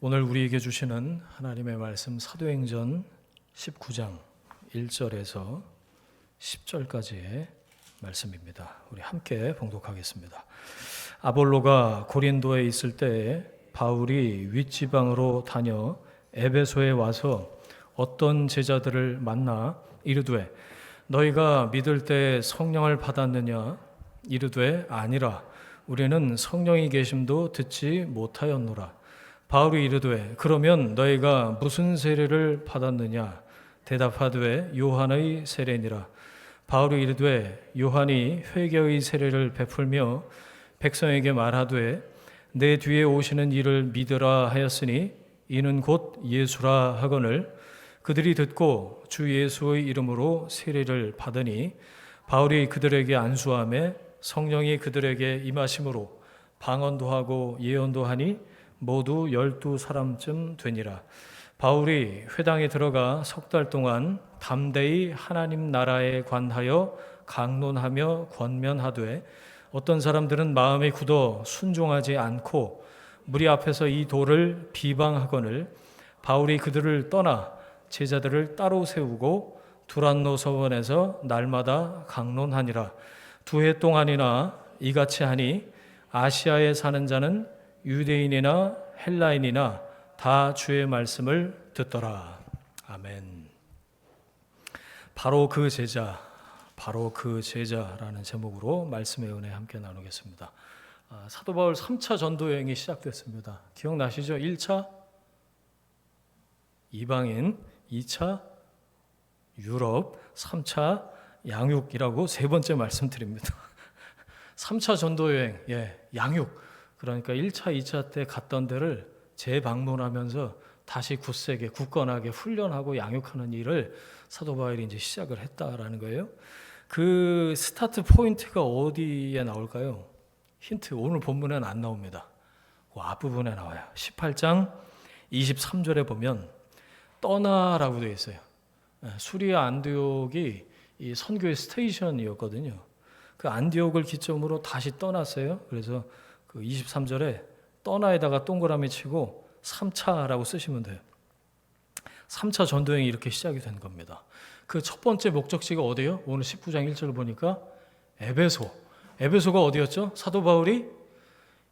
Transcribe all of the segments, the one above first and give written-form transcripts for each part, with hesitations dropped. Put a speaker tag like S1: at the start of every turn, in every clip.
S1: 오늘 우리에게 주시는 하나님의 말씀 사도행전 19장 1절에서 10절까지의 말씀입니다. 우리 함께 봉독하겠습니다. 아볼로가 고린도에 있을 때에 바울이 윗지방으로 다녀 에베소에 와서 어떤 제자들을 만나 이르되 너희가 믿을 때 성령을 받았느냐? 이르되 아니라 우리는 성령이 계심도 듣지 못하였노라. 바울이 이르되 그러면 너희가 무슨 세례를 받았느냐? 대답하되 요한의 세례니라. 바울이 이르되 요한이 회개의 세례를 베풀며 백성에게 말하되 내 뒤에 오시는 이를 믿으라 하였으니 이는 곧 예수라 하거늘 그들이 듣고 주 예수의 이름으로 세례를 받으니 바울이 그들에게 안수하매 성령이 그들에게 임하심으로 방언도 하고 예언도 하니 모두 12사람쯤 되니라. 바울이 회당에 들어가 석 달 동안 담대히 하나님 나라에 관하여 강론하며 권면하되 어떤 사람들은 마음이 굳어 순종하지 않고 무리 앞에서 이 도를 비방하거늘 바울이 그들을 떠나 제자들을 따로 세우고 두란노 서원에서 날마다 강론하니라. 2해 동안이나 이같이 하니 아시아에 사는 자는 유대인이나 헬라인이나 다 주의 말씀을 듣더라. 아멘. 바로 그 제자라는 제목으로 말씀의 은혜 함께 나누겠습니다. 사도 바울 3차 전도 여행이 시작됐습니다. 기억나시죠? 1차 이방인, 2차 유럽, 3차 양육이라고 세 번째 말씀드립니다. 3차 전도 여행, 양육. 그러니까 1차, 2차 때 갔던 데를 재방문하면서 다시 굳세게, 굳건하게 훈련하고 양육하는 일을 사도 바울이 이제 시작을 했다라는 거예요. 그 스타트 포인트가 어디에 나올까요? 힌트, 오늘 본문에는 안 나옵니다. 그 앞부분에 나와요. 18장 23절에 보면 떠나라고 되어 있어요. 수리아 안디옥이 이 선교의 스테이션이었거든요. 그 안디옥을 기점으로 다시 떠났어요. 그래서 그 23절에 떠나에다가 동그라미 치고 3차라고 쓰시면 돼요. 3차 전도행이 이렇게 시작이 된 겁니다. 그 첫 번째 목적지가 어디예요? 오늘 19장 1절을 보니까 에베소. 에베소가 어디였죠? 사도 바울이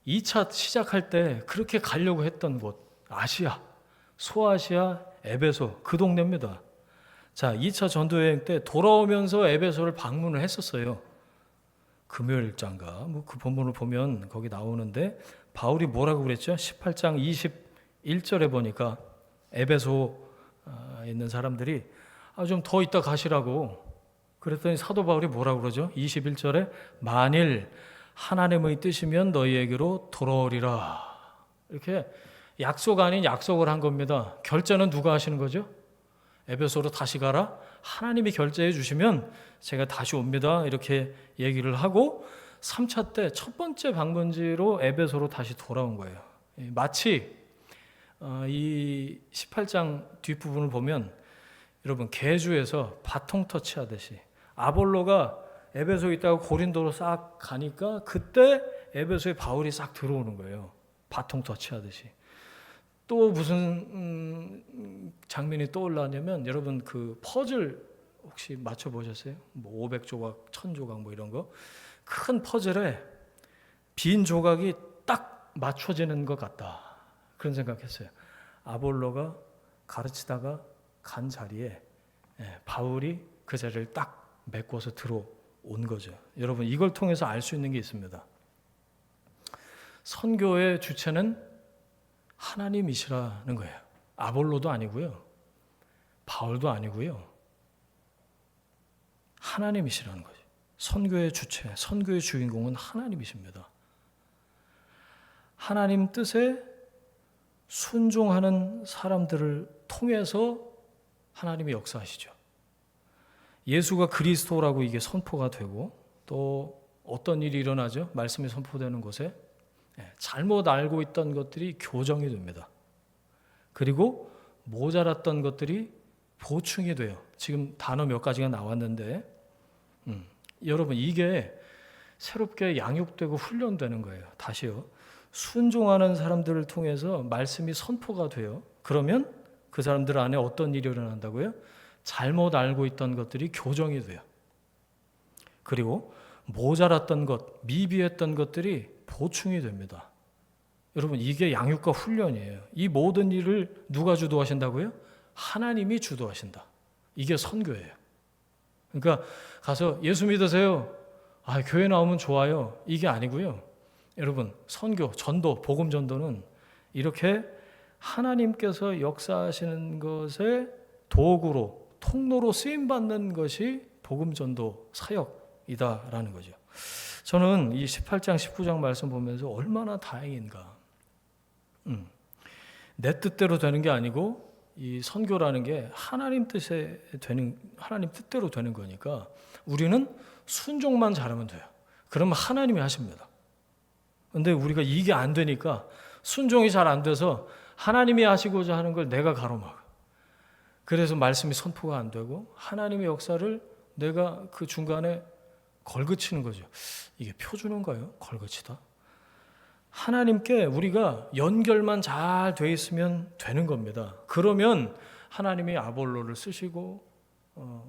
S1: 2차 시작할 때 그렇게 가려고 했던 곳, 아시아, 소아시아, 에베소, 그 동네입니다. 자, 2차 전도여행 때 돌아오면서 에베소를 방문을 했었어요. 금요일장가 그 본문을 보면 거기 나오는데 바울이 뭐라고 그랬죠? 18장 21절에 보니까 에베소에 있는 사람들이 좀 더 있다 가시라고 그랬더니 사도 바울이 뭐라고 그러죠? 21절에 만일 하나님의 뜻이면 너희에게로 돌아오리라. 이렇게 약속 아닌 약속을 한 겁니다. 결제는 누가 하시는 거죠? 에베소로 다시 가라. 하나님이 결제해 주시면 제가 다시 옵니다. 이렇게 얘기를 하고 3차 때 첫 번째 방문지로 에베소로 다시 돌아온 거예요. 마치 이 18장 뒷부분을 보면 여러분 개주에서 바통 터치하듯이 아볼로가 에베소에 있다가 고린도로 싹 가니까 그때 에베소에 바울이 싹 들어오는 거예요. 바통 터치하듯이. 또 무슨 장면이 떠올랐냐면 여러분 그 퍼즐 혹시 맞춰보셨어요? 뭐 500조각, 1000조각 뭐 이런 거. 큰 퍼즐에 빈 조각이 딱 맞춰지는 것 같다. 그런 생각했어요. 아볼로가 가르치다가 간 자리에 바울이 그 자리를 딱 메꿔서 들어온 거죠. 여러분 이걸 통해서 알 수 있는 게 있습니다. 선교의 주체는 하나님이시라는 거예요. 아볼로도 아니고요. 바울도 아니고요. 하나님이시라는 거죠. 선교의 주체, 선교의 주인공은 하나님이십니다. 하나님 뜻에 순종하는 사람들을 통해서 하나님이 역사하시죠. 예수가 그리스도라고 이게 선포가 되고 또 어떤 일이 일어나죠? 말씀이 선포되는 곳에 잘못 알고 있던 것들이 교정이 됩니다. 그리고 모자랐던 것들이 보충이 돼요. 지금 단어 몇 가지가 나왔는데 여러분 이게 새롭게 양육되고 훈련되는 거예요. 다시요. 순종하는 사람들을 통해서 말씀이 선포가 돼요. 그러면 그 사람들 안에 어떤 일이 일어난다고요? 잘못 알고 있던 것들이 교정이 돼요. 그리고 모자랐던 것, 미비했던 것들이 보충이 됩니다. 여러분, 이게 양육과 훈련이에요. 이 모든 일을 누가 주도하신다고요? 하나님이 주도하신다. 이게 선교예요. 그러니까 가서 예수 믿으세요. 교회 나오면 좋아요. 이게 아니고요. 여러분, 선교, 전도, 복음 전도는 이렇게 하나님께서 역사하시는 것의 도구로, 통로로 쓰임받는 것이 복음 전도 사역이다라는 거죠. 저는 이 18장, 19장 말씀 보면서 얼마나 다행인가. 내 뜻대로 되는 게 아니고 이 선교라는 게 하나님 뜻대로 되는 거니까 우리는 순종만 잘하면 돼요. 그러면 하나님이 하십니다. 근데 우리가 이게 안 되니까 순종이 잘 안 돼서 하나님이 하시고자 하는 걸 내가 가로막아. 그래서 말씀이 선포가 안 되고 하나님의 역사를 내가 그 중간에 걸그치는 거죠. 이게 표준어인가요? 걸그치다. 하나님께 우리가 연결만 잘 돼 있으면 되는 겁니다. 그러면 하나님이 아볼로를 쓰시고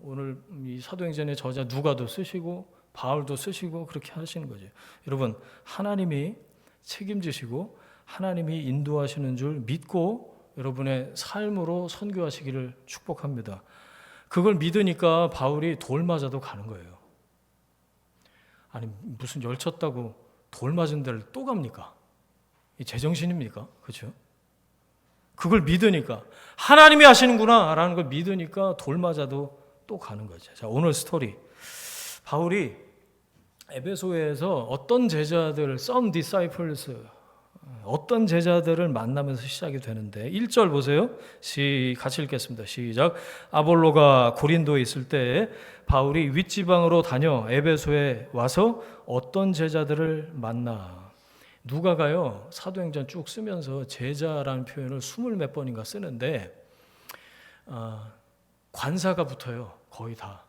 S1: 오늘 이 사도행전의 저자 누가도 쓰시고 바울도 쓰시고 그렇게 하시는 거죠. 여러분, 하나님이 책임지시고 하나님이 인도하시는 줄 믿고 여러분의 삶으로 선교하시기를 축복합니다. 그걸 믿으니까 바울이 돌 맞아도 가는 거예요. 아니, 무슨 열쳤다고 돌 맞은 데를 또 갑니까? 이 제정신입니까? 그렇죠? 그걸 믿으니까 하나님이 하시는구나 라는 걸 믿으니까 돌 맞아도 또 가는 거죠. 자, 오늘 스토리. 바울이 에베소에서 어떤 제자들을 some disciples 어떤 제자들을 만나면서 시작이 되는데 1절 보세요. 같이 읽겠습니다. 시작. 아볼로가 고린도에 있을 때 바울이 윗지방으로 다녀 에베소에 와서 어떤 제자들을 만나. 누가가요 사도행전 쭉 쓰면서 제자라는 표현을 20몇 번인가 쓰는데 관사가 붙어요. 거의 다.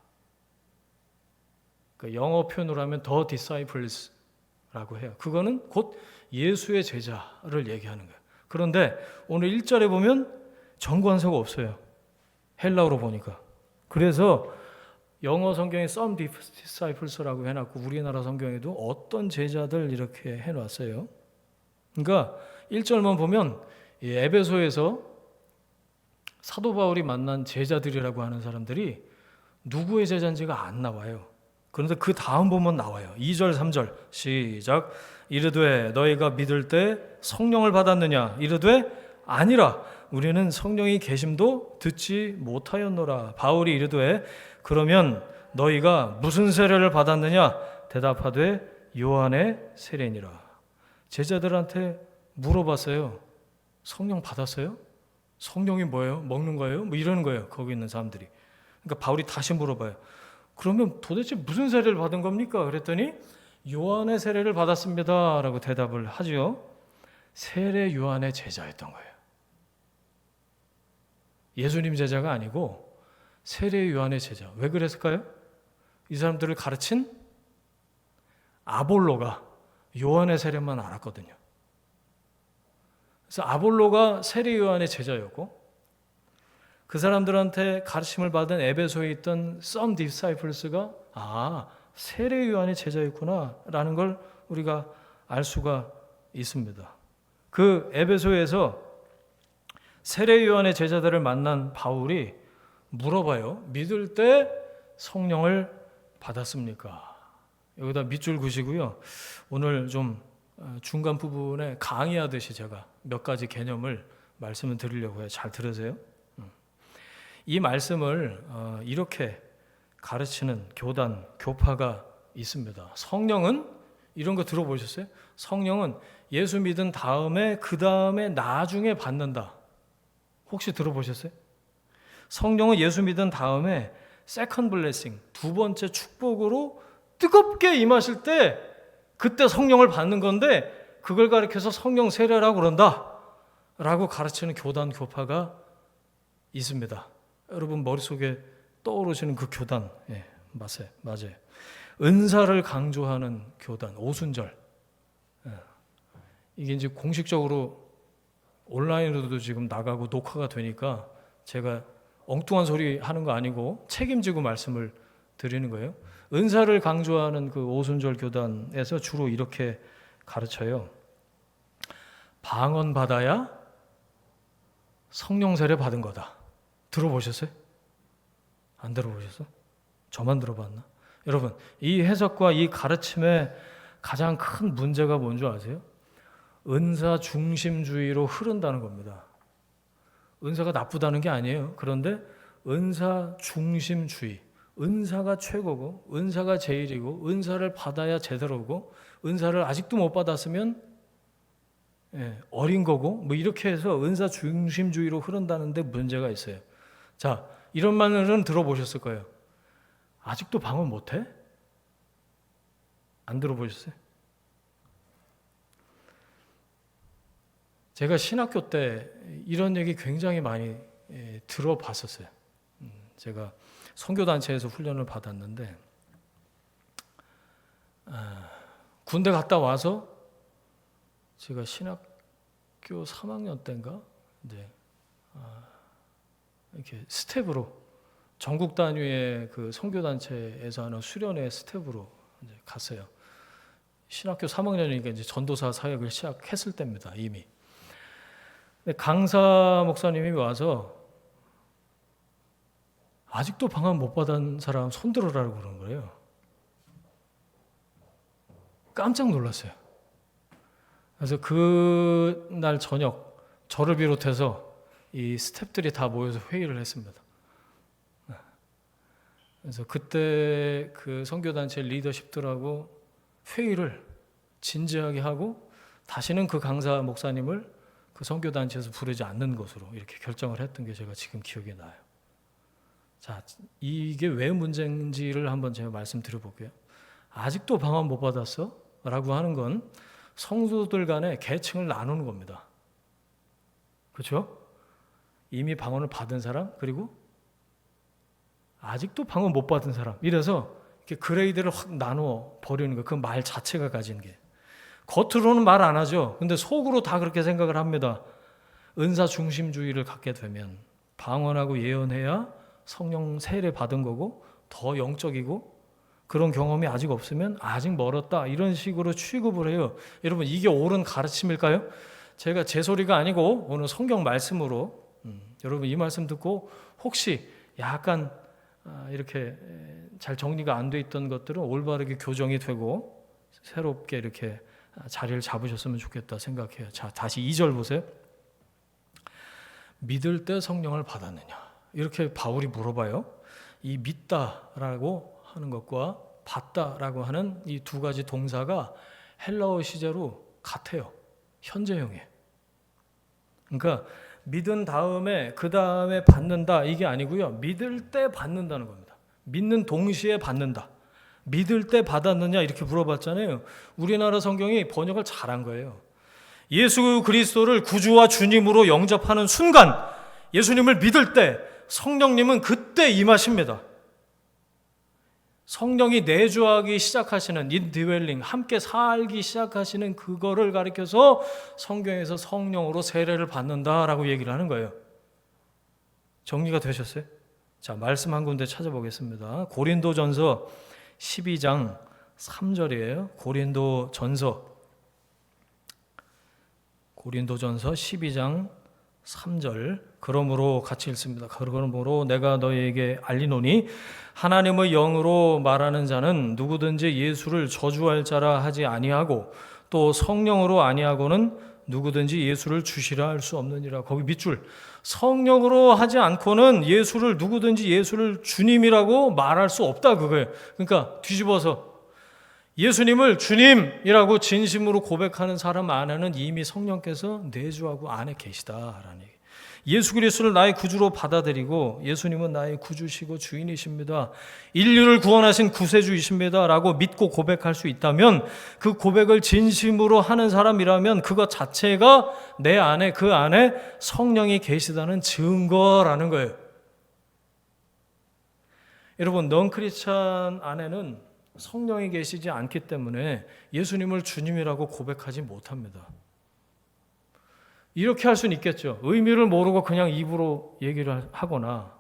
S1: 그러니까 영어 표현으로 하면 the disciples라고 해요. 그거는 곧 예수의 제자를 얘기하는 거예요. 그런데 오늘 1절에 보면 정관사가 없어요. 헬라어로 보니까. 그래서 영어 성경에 some disciples라고 해놨고 우리나라 성경에도 어떤 제자들 이렇게 해놨어요. 그러니까 1절만 보면 에베소에서 사도 바울이 만난 제자들이라고 하는 사람들이 누구의 제자인지가 안 나와요. 그런데 그 다음 보면 나와요. 2절, 3절 시작. 이르되 너희가 믿을 때 성령을 받았느냐? 이르되 아니라 우리는 성령이 계심도 듣지 못하였노라. 바울이 이르되 그러면 너희가 무슨 세례를 받았느냐? 대답하되 요한의 세례니라. 제자들한테 물어봤어요. 성령 받았어요? 성령이 뭐예요? 먹는 거예요? 뭐 이러는 거예요. 거기 있는 사람들이. 그러니까 바울이 다시 물어봐요. 그러면 도대체 무슨 세례를 받은 겁니까? 그랬더니 요한의 세례를 받았습니다 라고 대답을 하죠. 세례 요한의 제자였던 거예요. 예수님 제자가 아니고 세례 요한의 제자. 왜 그랬을까요? 이 사람들을 가르친 아볼로가 요한의 세례만 알았거든요. 그래서 아볼로가 세례 요한의 제자였고 그 사람들한테 가르침을 받은 에베소에 있던 some disciples가 세례 요한의 제자였구나 라는 걸 우리가 알 수가 있습니다. 그 에베소에서 세례 요한의 제자들을 만난 바울이 물어봐요. 믿을 때 성령을 받았습니까? 여기다 밑줄 그시고요. 오늘 좀 중간 부분에 강의하듯이 제가 몇 가지 개념을 말씀을 드리려고 해요. 잘 들으세요. 이 말씀을 이렇게 가르치는 교단, 교파가 있습니다. 성령은 이런 거 들어보셨어요? 성령은 예수 믿은 다음에 그 다음에 나중에 받는다. 혹시 들어보셨어요? 성령은 예수 믿은 다음에 세컨드 블레싱, 두 번째 축복으로 뜨겁게 임하실 때 그때 성령을 받는 건데 그걸 가리켜서 성령 세례라고 그런다 라고 가르치는 교단, 교파가 있습니다. 여러분 머릿속에 떠오르시는 그 교단, 맞아요. 은사를 강조하는 교단, 오순절. 이게 이제 공식적으로 온라인으로도 지금 나가고 녹화가 되니까 제가 엉뚱한 소리 하는 거 아니고 책임지고 말씀을 드리는 거예요. 은사를 강조하는 그 오순절 교단에서 주로 이렇게 가르쳐요. 방언 받아야 성령 세례 받은 거다. 들어보셨어요? 안 들어보셨어? 저만 들어봤나? 여러분, 이 해석과 이 가르침의 가장 큰 문제가 뭔지 아세요? 은사 중심주의로 흐른다는 겁니다. 은사가 나쁘다는 게 아니에요. 그런데 은사 중심주의, 은사가 최고고 은사가 제일이고 은사를 받아야 제대로고 은사를 아직도 못 받았으면 어린 거고 뭐 이렇게 해서 은사 중심주의로 흐른다는데 문제가 있어요. 자, 이런 말은 들어보셨을 거예요. 아직도 방언 못해? 안 들어보셨어요? 제가 신학교 때 이런 얘기 굉장히 많이 들어봤었어요. 제가 선교단체에서 훈련을 받았는데 군대 갔다 와서 제가 신학교 3학년 때인가 이제 이렇게 스텝으로 전국 단위의 그 선교단체에서 하는 수련회 스텝으로 이제 갔어요. 신학교 3학년이니까 이제 전도사 사역을 시작했을 때입니다, 이미. 근데 강사 목사님이 와서 아직도 방언 못 받은 사람 손들어라고 그러는 거예요. 깜짝 놀랐어요. 그래서 그날 저녁 저를 비롯해서 이 스태프들이 다 모여서 회의를 했습니다. 그래서 그때 그 선교단체 리더십들하고 회의를 진지하게 하고 다시는 그 강사 목사님을 그 선교단체에서 부르지 않는 것으로 이렇게 결정을 했던 게 제가 지금 기억이 나요. 자, 이게 왜 문제인지를 한번 제가 말씀드려 볼게요. 아직도 방언 못 받았어? 라고 하는 건 성도들 간에 계층을 나누는 겁니다. 그렇죠? 이미 방언을 받은 사람, 그리고 아직도 방언 못 받은 사람. 이래서 이렇게 그레이드를 확 나누어 버리는 거예요. 그 말 자체가 가진 게. 겉으로는 말 안 하죠. 근데 속으로 다 그렇게 생각을 합니다. 은사 중심주의를 갖게 되면 방언하고 예언해야 성령 세례 받은 거고 더 영적이고 그런 경험이 아직 없으면 아직 멀었다. 이런 식으로 취급을 해요. 여러분, 이게 옳은 가르침일까요? 제가 제 소리가 아니고 오늘 성경 말씀으로 여러분 이 말씀 듣고 혹시 약간 이렇게 잘 정리가 안 돼 있던 것들은 올바르게 교정이 되고 새롭게 이렇게 자리를 잡으셨으면 좋겠다 생각해요. 자, 다시 2절 보세요. 믿을 때 성령을 받았느냐? 이렇게 바울이 물어봐요. 이 믿다라고 하는 것과 받다라고 하는 이 두 가지 동사가 헬라어 시제로 같아요. 현재형이에요. 그러니까 믿은 다음에 그 다음에 받는다 이게 아니고요. 믿을 때 받는다는 겁니다. 믿는 동시에 받는다. 믿을 때 받았느냐 이렇게 물어봤잖아요. 우리나라 성경이 번역을 잘한 거예요. 예수 그리스도를 구주와 주님으로 영접하는 순간 예수님을 믿을 때 성령님은 그때 임하십니다. 성령이 내주하기 시작하시는 인디웰링, 함께 살기 시작하시는 그거를 가리켜서 성경에서 성령으로 세례를 받는다라고 얘기를 하는 거예요. 정리가 되셨어요? 자, 말씀 한 군데 찾아보겠습니다. 고린도전서 12장 3절이에요. 고린도전서 12장 3절. 그러므로 같이 읽습니다. 그러므로 내가 너희에게 알리노니 하나님의 영으로 말하는 자는 누구든지 예수를 저주할 자라 하지 아니하고 또 성령으로 아니하고는 누구든지 예수를 주시라 할 수 없느니라. 거기 밑줄. 성령으로 하지 않고는 예수를 누구든지 예수를 주님이라고 말할 수 없다 그거예요. 그러니까 뒤집어서 예수님을 주님이라고 진심으로 고백하는 사람 안에는 이미 성령께서 내주하고 안에 계시다라는 얘기. 예수 그리스도를 나의 구주로 받아들이고 예수님은 나의 구주시고 주인이십니다. 인류를 구원하신 구세주이십니다. 라고 믿고 고백할 수 있다면 그 고백을 진심으로 하는 사람이라면 그것 자체가 내 안에 그 안에 성령이 계시다는 증거라는 거예요. 여러분, 넌크리스찬 안에는 성령이 계시지 않기 때문에 예수님을 주님이라고 고백하지 못합니다. 이렇게 할 수는 있겠죠. 의미를 모르고 그냥 입으로 얘기를 하거나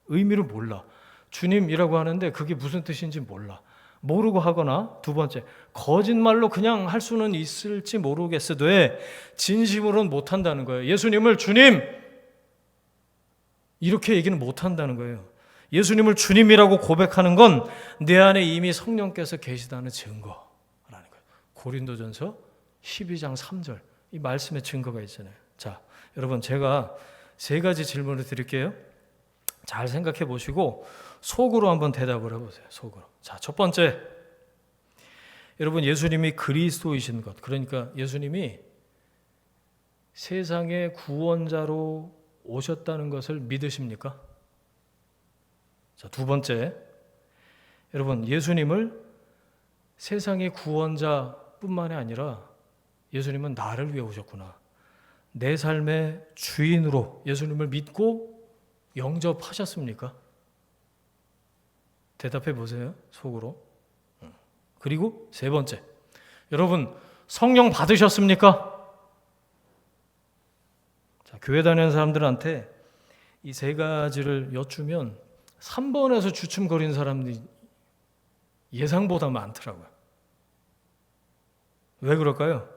S1: 의미를 몰라. 주님이라고 하는데 그게 무슨 뜻인지 몰라. 모르고 하거나 두 번째, 거짓말로 그냥 할 수는 있을지 모르겠어도에 진심으로는 못한다는 거예요. 예수님을 주님! 이렇게 얘기는 못한다는 거예요. 예수님을 주님이라고 고백하는 건 내 안에 이미 성령께서 계시다는 증거라는 거예요. 고린도전서 12장 3절 이 말씀의 증거가 있잖아요. 자, 여러분 제가 세 가지 질문을 드릴게요. 잘 생각해 보시고 속으로 한번 대답을 해보세요. 속으로. 자, 첫 번째, 여러분 예수님이 그리스도이신 것, 그러니까 예수님이 세상의 구원자로 오셨다는 것을 믿으십니까? 자, 두 번째, 여러분 예수님을 세상의 구원자뿐만이 아니라 예수님은 나를 위해 오셨구나. 내 삶의 주인으로 예수님을 믿고 영접하셨습니까? 대답해 보세요. 속으로. 그리고 세 번째, 여러분 성령 받으셨습니까? 자, 교회 다니는 사람들한테 이 세 가지를 여쭈면 3번에서 주춤거리는 사람들이 예상보다 많더라고요. 왜 그럴까요?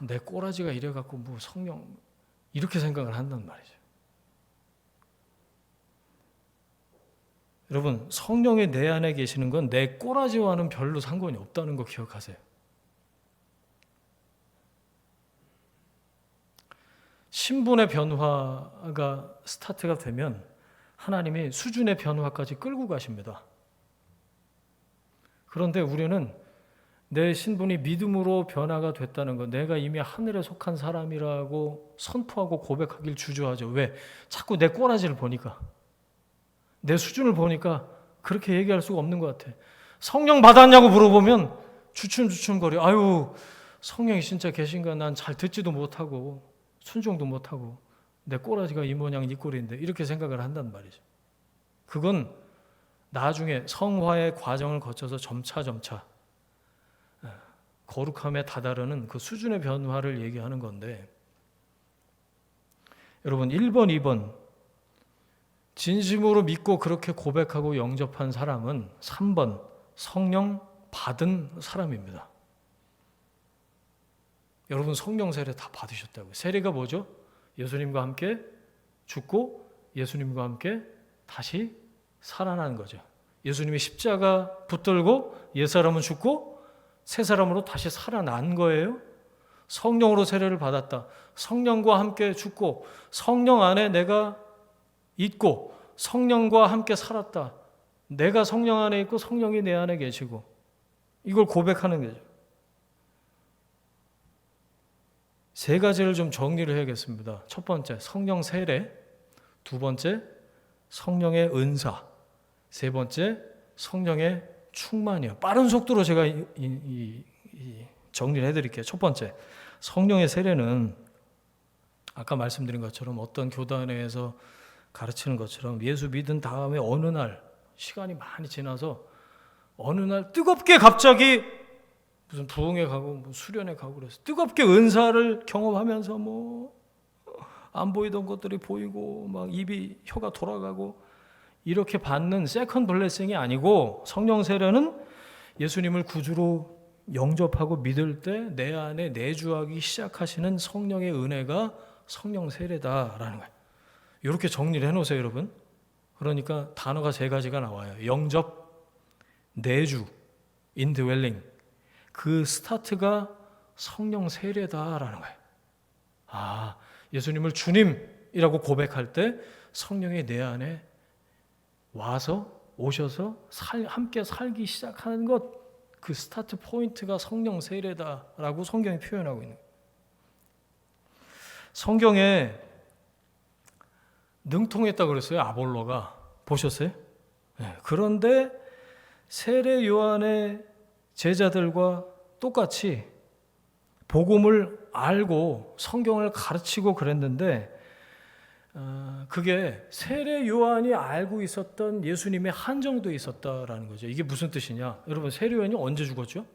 S1: 내 꼬라지가 이래갖고 뭐 성령 이렇게 생각을 한단 말이죠. 여러분 성령이 내 안에 계시는 건 내 꼬라지와는 별로 상관이 없다는 거 기억하세요. 신분의 변화가 스타트가 되면 하나님이 수준의 변화까지 끌고 가십니다. 그런데 우리는 내 신분이 믿음으로 변화가 됐다는 것, 내가 이미 하늘에 속한 사람이라고 선포하고 고백하길 주저하죠. 왜? 자꾸 내 꼬라지를 보니까, 내 수준을 보니까 그렇게 얘기할 수가 없는 것 같아. 성령 받았냐고 물어보면 주춤주춤거려. 아유, 성령이 진짜 계신가? 난 잘 듣지도 못하고 순종도 못하고 내 꼬라지가 이 모양 이 꼴인데 이렇게 생각을 한단 말이죠. 그건 나중에 성화의 과정을 거쳐서 점차 거룩함에 다다르는 그 수준의 변화를 얘기하는 건데, 여러분 1번, 2번 진심으로 믿고 그렇게 고백하고 영접한 사람은 3번 성령 받은 사람입니다. 여러분 성령 세례 다 받으셨다고요. 세례가 뭐죠? 예수님과 함께 죽고 예수님과 함께 다시 살아나는 거죠. 예수님이 십자가 붙들고 옛사람은 죽고 새 사람으로 다시 살아난 거예요. 성령으로 세례를 받았다. 성령과 함께 죽고 성령 안에 내가 있고 성령과 함께 살았다. 내가 성령 안에 있고 성령이 내 안에 계시고 이걸 고백하는 거죠. 세 가지를 좀 정리를 해야겠습니다. 첫 번째, 성령 세례. 두 번째, 성령의 은사. 세 번째, 성령의 충만이요. 빠른 속도로 제가 정리를 해드릴게요. 첫 번째, 성령의 세례는 아까 말씀드린 것처럼 어떤 교단에서 가르치는 것처럼 예수 믿은 다음에 어느 날 시간이 많이 지나서 어느 날 뜨겁게 갑자기 무슨 부흥회 가고 뭐 수련회 가고 그래서 뜨겁게 은사를 경험하면서 뭐 안 보이던 것들이 보이고 막 입이 혀가 돌아가고 이렇게 받는 세컨 블레싱이 아니고, 성령 세례는 예수님을 구주로 영접하고 믿을 때 내 안에 내주하기 시작하시는 성령의 은혜가 성령 세례다라는 거예요. 이렇게 정리를 해놓으세요, 여러분. 그러니까 단어가 세 가지가 나와요. 영접, 내주, 인드웰링. 그 스타트가 성령 세례다라는 거예요. 예수님을 주님이라고 고백할 때 성령이 내 안에 와서 오셔서 함께 살기 시작하는 것, 그 스타트 포인트가 성령 세례다라고 성경이 표현하고 있는 거예요. 성경에 능통했다고 그랬어요. 아볼로가. 보셨어요? 네. 그런데 세례 요한의 제자들과 똑같이 복음을 알고 성경을 가르치고 그랬는데, 그게 세례 요한이 알고 있었던 예수님의 한정도 있었다라는 거죠. 이게 무슨 뜻이냐? 여러분 세례 요한이 언제 죽었죠?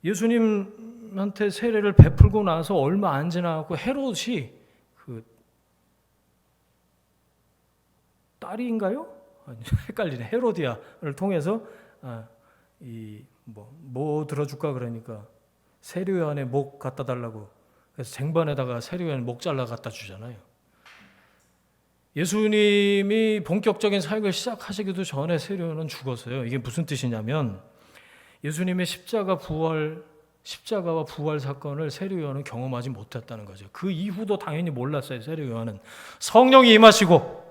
S1: 예수님한테 세례를 베풀고 나서 얼마 안 지나고 헤롯이 그 딸인가요? 헷갈리네. 헤로디아를 통해서 뭐 들어줄까 그러니까 세례요한의 목 갖다 달라고 그래서 쟁반에다가 세례요한 목 잘라 갖다 주잖아요. 예수님이 본격적인 사역을 시작하시기도 전에 세례요한은 죽었어요. 이게 무슨 뜻이냐면 예수님의 십자가와 부활 사건을 세례요한은 경험하지 못했다는 거죠. 그 이후도 당연히 몰랐어요. 세례요한은 성령이 임하시고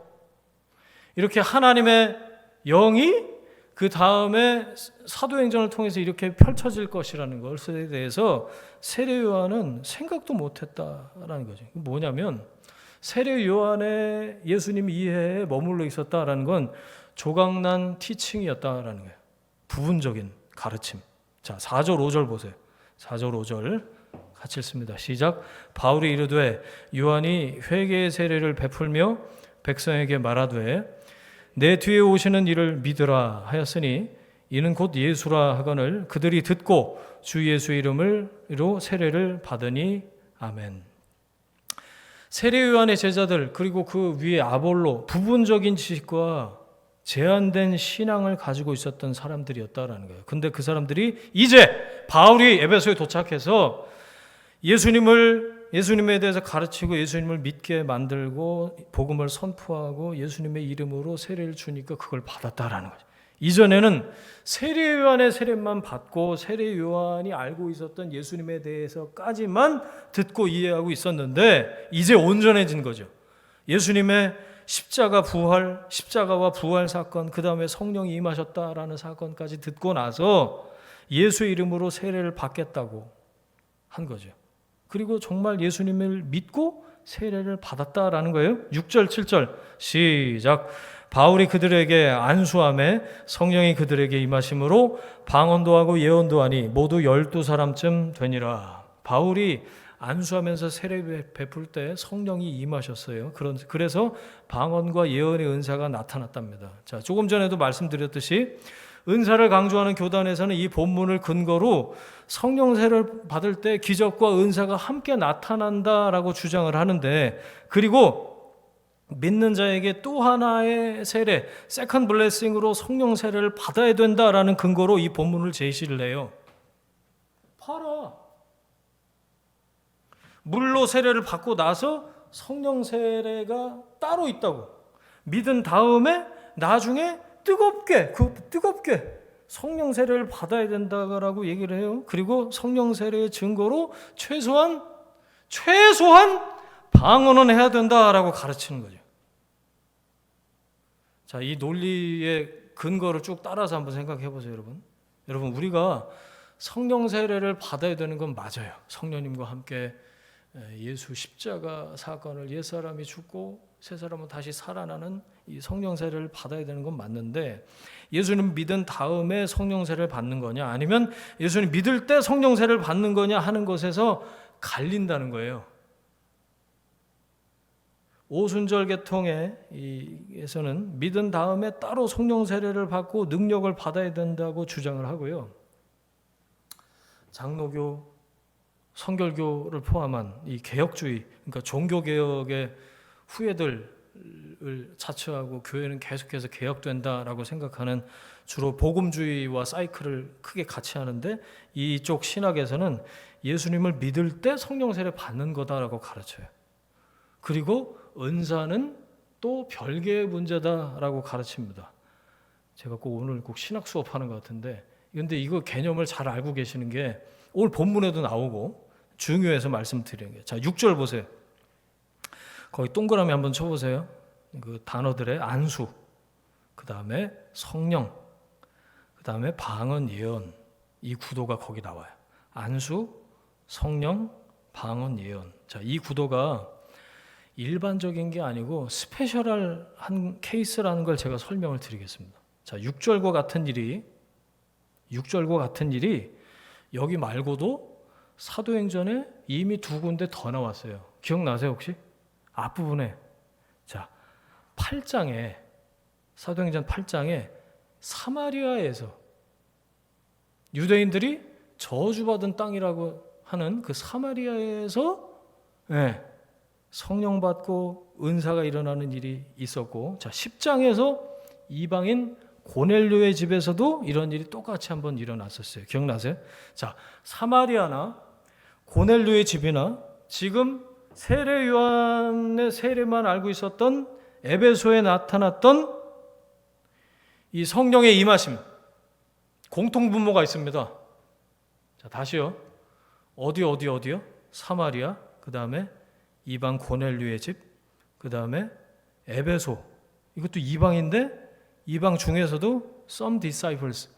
S1: 이렇게 하나님의 영이 그 다음에 사도행전을 통해서 이렇게 펼쳐질 것이라는 것에 대해서 세례요한은 생각도 못했다라는 거죠. 뭐냐면 세례요한의 예수님 이해에 머물러 있었다라는 건 조각난 티칭이었다라는 거예요. 부분적인 가르침. 자, 4절 5절 보세요. 4절 5절 같이 읽습니다. 시작. 바울이 이르되 요한이 회개의 세례를 베풀며 백성에게 말하되 내 뒤에 오시는 이를 믿으라 하였으니 이는 곧 예수라 하거늘 그들이 듣고 주 예수 이름으로 세례를 받으니 아멘. 세례 요한의 제자들 그리고 그 위에 아볼로 부분적인 지식과 제한된 신앙을 가지고 있었던 사람들이었다라는 거예요. 근데 그 사람들이 이제 바울이 에베소에 도착해서 예수님에 대해서 가르치고 예수님을 믿게 만들고 복음을 선포하고 예수님의 이름으로 세례를 주니까 그걸 받았다라는 거죠. 이전에는 세례 요한의 세례만 받고 세례 요한이 알고 있었던 예수님에 대해서까지만 듣고 이해하고 있었는데 이제 온전해진 거죠. 예수님의 십자가와 부활 사건, 그 다음에 성령이 임하셨다라는 사건까지 듣고 나서 예수 이름으로 세례를 받겠다고 한 거죠. 그리고 정말 예수님을 믿고 세례를 받았다라는 거예요. 6절 7절 시작. 바울이 그들에게 안수하매 성령이 그들에게 임하심으로 방언도 하고 예언도 하니 모두 12사람쯤 되니라. 바울이 안수하면서 세례 베풀 때 성령이 임하셨어요. 그래서 방언과 예언의 은사가 나타났답니다. 자, 조금 전에도 말씀드렸듯이 은사를 강조하는 교단에서는 이 본문을 근거로 성령 세례를 받을 때 기적과 은사가 함께 나타난다라고 주장을 하는데, 그리고 믿는 자에게 또 하나의 세례, 세컨드 블레싱으로 성령 세례를 받아야 된다라는 근거로 이 본문을 제시를 해요. 봐라. 물로 세례를 받고 나서 성령 세례가 따로 있다고. 믿은 다음에 나중에 뜨겁게 성령 세례를 받아야 된다고 얘기를 해요. 그리고 성령 세례의 증거로 최소한 방언은 해야 된다라고 가르치는 거죠. 자, 이 논리의 근거를 쭉 따라서 한번 생각해 보세요, 여러분. 여러분, 우리가 성령 세례를 받아야 되는 건 맞아요. 성령님과 함께 예수 십자가 사건을 옛사람이 죽고 새 사람은 다시 살아나는 이 성령 세례를 받아야 되는 건 맞는데, 예수님 믿은 다음에 성령 세례를 받는 거냐, 아니면 예수님 믿을 때 성령 세례를 받는 거냐 하는 것에서 갈린다는 거예요. 오순절 계통에서는 믿은 다음에 따로 성령 세례를 받고 능력을 받아야 된다고 주장을 하고요. 장로교, 성결교를 포함한 이 개혁주의, 그러니까 종교개혁의 후예들을 자처하고 교회는 계속해서 개혁된다라고 생각하는 주로 복음주의와 사이클을 크게 같이 하는데, 이쪽 신학에서는 예수님을 믿을 때 성령 세례 받는 거다라고 가르쳐요. 그리고 은사는 또 별개의 문제다라고 가르칩니다. 제가 오늘 꼭 신학 수업하는 것 같은데, 근데 이거 개념을 잘 알고 계시는 게 오늘 본문에도 나오고 중요해서 말씀드리는 거예요. 자, 6절 보세요. 거기 동그라미 한번 쳐보세요. 그 단어들의 안수, 그 다음에 성령, 그 다음에 방언, 예언, 이 구도가 거기 나와요. 안수, 성령, 방언, 예언. 자, 이 구도가 일반적인 게 아니고 스페셜한 케이스라는 걸 제가 설명을 드리겠습니다. 자, 6절과 같은 일이 여기 말고도 사도행전에 이미 두 군데 더 나왔어요. 기억나세요 혹시? 앞부분에. 자, 8장에, 사도행전 8장에 사마리아에서 유대인들이 저주받은 땅이라고 하는 그 사마리아에서 성령 받고 은사가 일어나는 일이 있었고, 자 10장에서 이방인 고넬료의 집에서도 이런 일이 똑같이 한번 일어났었어요. 기억나세요? 자 사마리아나 고넬료의 집이나 지금 세례 요한의 세례만 알고 있었던 에베소에 나타났던 이 성령의 임하심, 공통분모가 있습니다. 자 다시요. 어디요? 사마리아, 그 다음에 이방 고넬료의 집, 그 다음에 에베소. 이것도 이방인데 이방 중에서도 some disciples,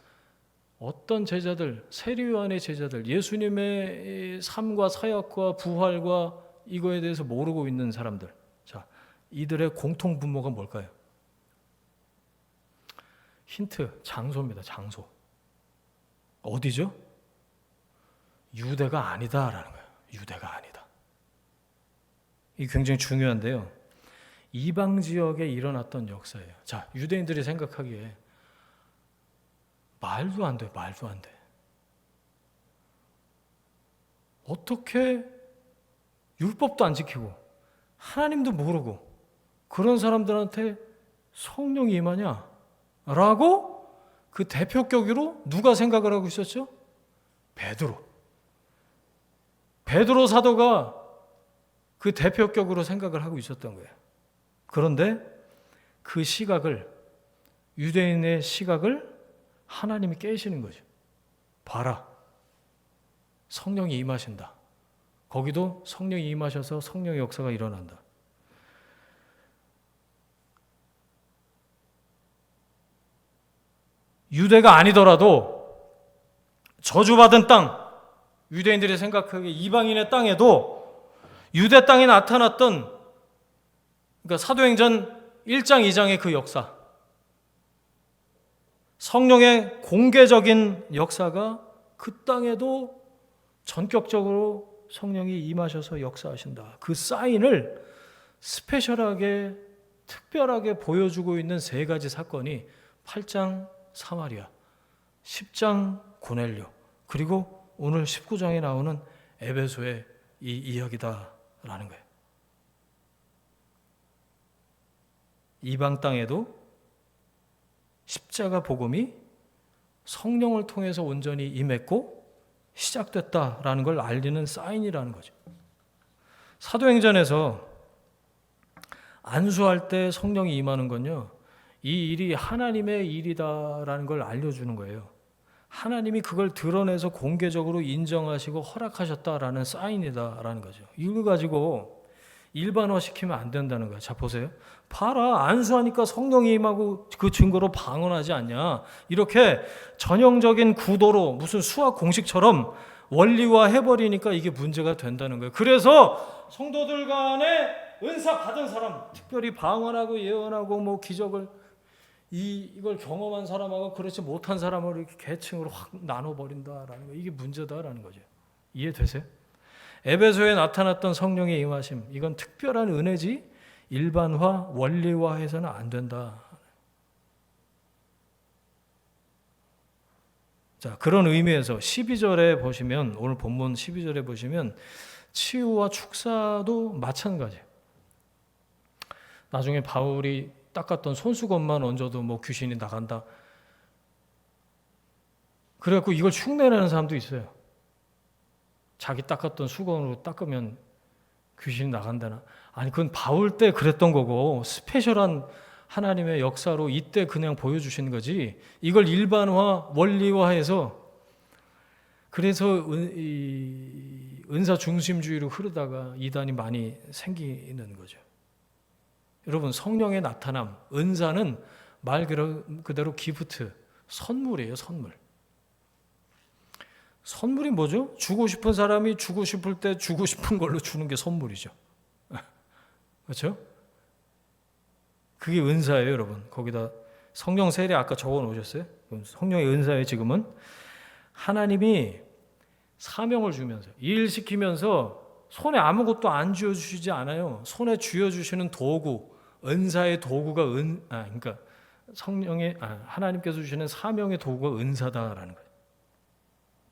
S1: 어떤 제자들, 세례 요한의 제자들, 예수님의 삶과 사역과 부활과 이거에 대해서 모르고 있는 사람들. 자, 이들의 공통 분모가 뭘까요? 힌트, 장소입니다. 장소. 어디죠? 유대가 아니다라는 거예요. 유대가 아니다. 이게 굉장히 중요한데요. 이방 지역에 일어났던 역사예요. 자, 유대인들이 생각하기에 말도 안 돼. 어떻게 율법도 안 지키고 하나님도 모르고 그런 사람들한테 성령이 임하냐? 라고 그 대표격으로 누가 생각을 하고 있었죠? 베드로 사도가 그 대표격으로 생각을 하고 있었던 거예요. 그런데 그 시각을, 유대인의 시각을 하나님이 깨시는 거죠. 봐라, 성령이 임하신다. 거기도 성령이 임하셔서 성령의 역사가 일어난다. 유대가 아니더라도 저주받은 땅, 유대인들이 생각하기에 이방인의 땅에도 유대 땅에 나타났던, 그러니까 사도행전 1장 2장의 그 역사, 성령의 공개적인 역사가 그 땅에도 전격적으로 성령이 임하셔서 역사하신다. 그 사인을 스페셜하게, 특별하게 보여주고 있는 세 가지 사건이 8장 사마리아, 10장 고넬료, 그리고 오늘 19장에 나오는 에베소의 이 이야기다라는 거예요. 이방 땅에도 십자가 복음이 성령을 통해서 온전히 임했고 시작됐다라는 걸 알리는 사인이라는 거죠. 사도행전에서 안수할 때 성령이 임하는 건요, 이 일이 하나님의 일이다라는 걸 알려주는 거예요. 하나님이 그걸 드러내서 공개적으로 인정하시고 허락하셨다라는 사인이다라는 거죠. 이걸 가지고 일반화시키면 안 된다는 거예요. 자 보세요. 봐라, 안수하니까 성령이 임하고 그 증거로 방언하지 않냐. 이렇게 전형적인 구도로 무슨 수학 공식처럼 원리화해버리니까 이게 문제가 된다는 거예요. 그래서 성도들 간에 은사 받은 사람, 특별히 방언하고 예언하고 뭐 기적을 이걸 경험한 사람하고 그렇지 못한 사람을 이렇게 계층으로 확 나눠버린다라는 거, 이게 문제다라는 거죠. 이해되세요? 에베소에 나타났던 성령의 임하심, 이건 특별한 은혜지 일반화, 원리화해서는 안 된다. 자, 그런 의미에서 12절에 보시면, 오늘 본문 12절에 보시면 치유와 축사도 마찬가지예요. 나중에 바울이 닦았던 손수건만 얹어도 뭐 귀신이 나간다. 그래갖고 이걸 흉내내는 사람도 있어요. 자기 닦았던 수건으로 닦으면 귀신이 나간다나. 아니, 그건 바울 때 그랬던 거고 스페셜한 하나님의 역사로 이때 그냥 보여주신 거지, 이걸 일반화, 원리화해서 그래서 은사 중심주의로 흐르다가 이단이 많이 생기는 거죠. 여러분, 성령의 나타남, 은사는 말 그대로 기프트, 선물이에요. 선물이 뭐죠? 주고 싶은 사람이 주고 싶을 때 주고 싶은 걸로 주는 게 선물이죠. 그렇죠? 그게 은사예요, 여러분. 거기다 성령 세례 아까 적어 놓으셨어요? 성령의 은사예요. 지금은 하나님이 사명을 주면서, 일 시키면서 손에 아무것도 안 쥐어주시지 않아요. 손에 쥐어주시는 도구, 은사의 도구가 그러니까 하나님께서 주시는 사명의 도구가 은사다라는 거예요.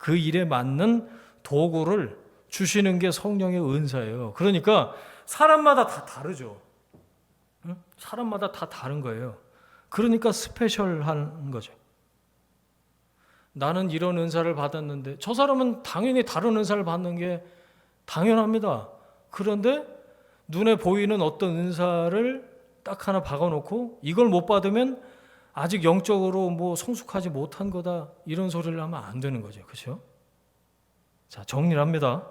S1: 그 일에 맞는 도구를 주시는 게 성령의 은사예요. 그러니까 사람마다 다 다르죠. 응? 사람마다 다 다른 거예요. 그러니까 스페셜한 거죠. 나는 이런 은사를 받았는데 저 사람은 당연히 다른 은사를 받는 게 당연합니다. 그런데 눈에 보이는 어떤 은사를 딱 하나 박아놓고 이걸 못 받으면 아직 영적으로 뭐 성숙하지 못한 거다 이런 소리를 하면 안 되는 거죠. 그렇죠? 자, 정리를 합니다.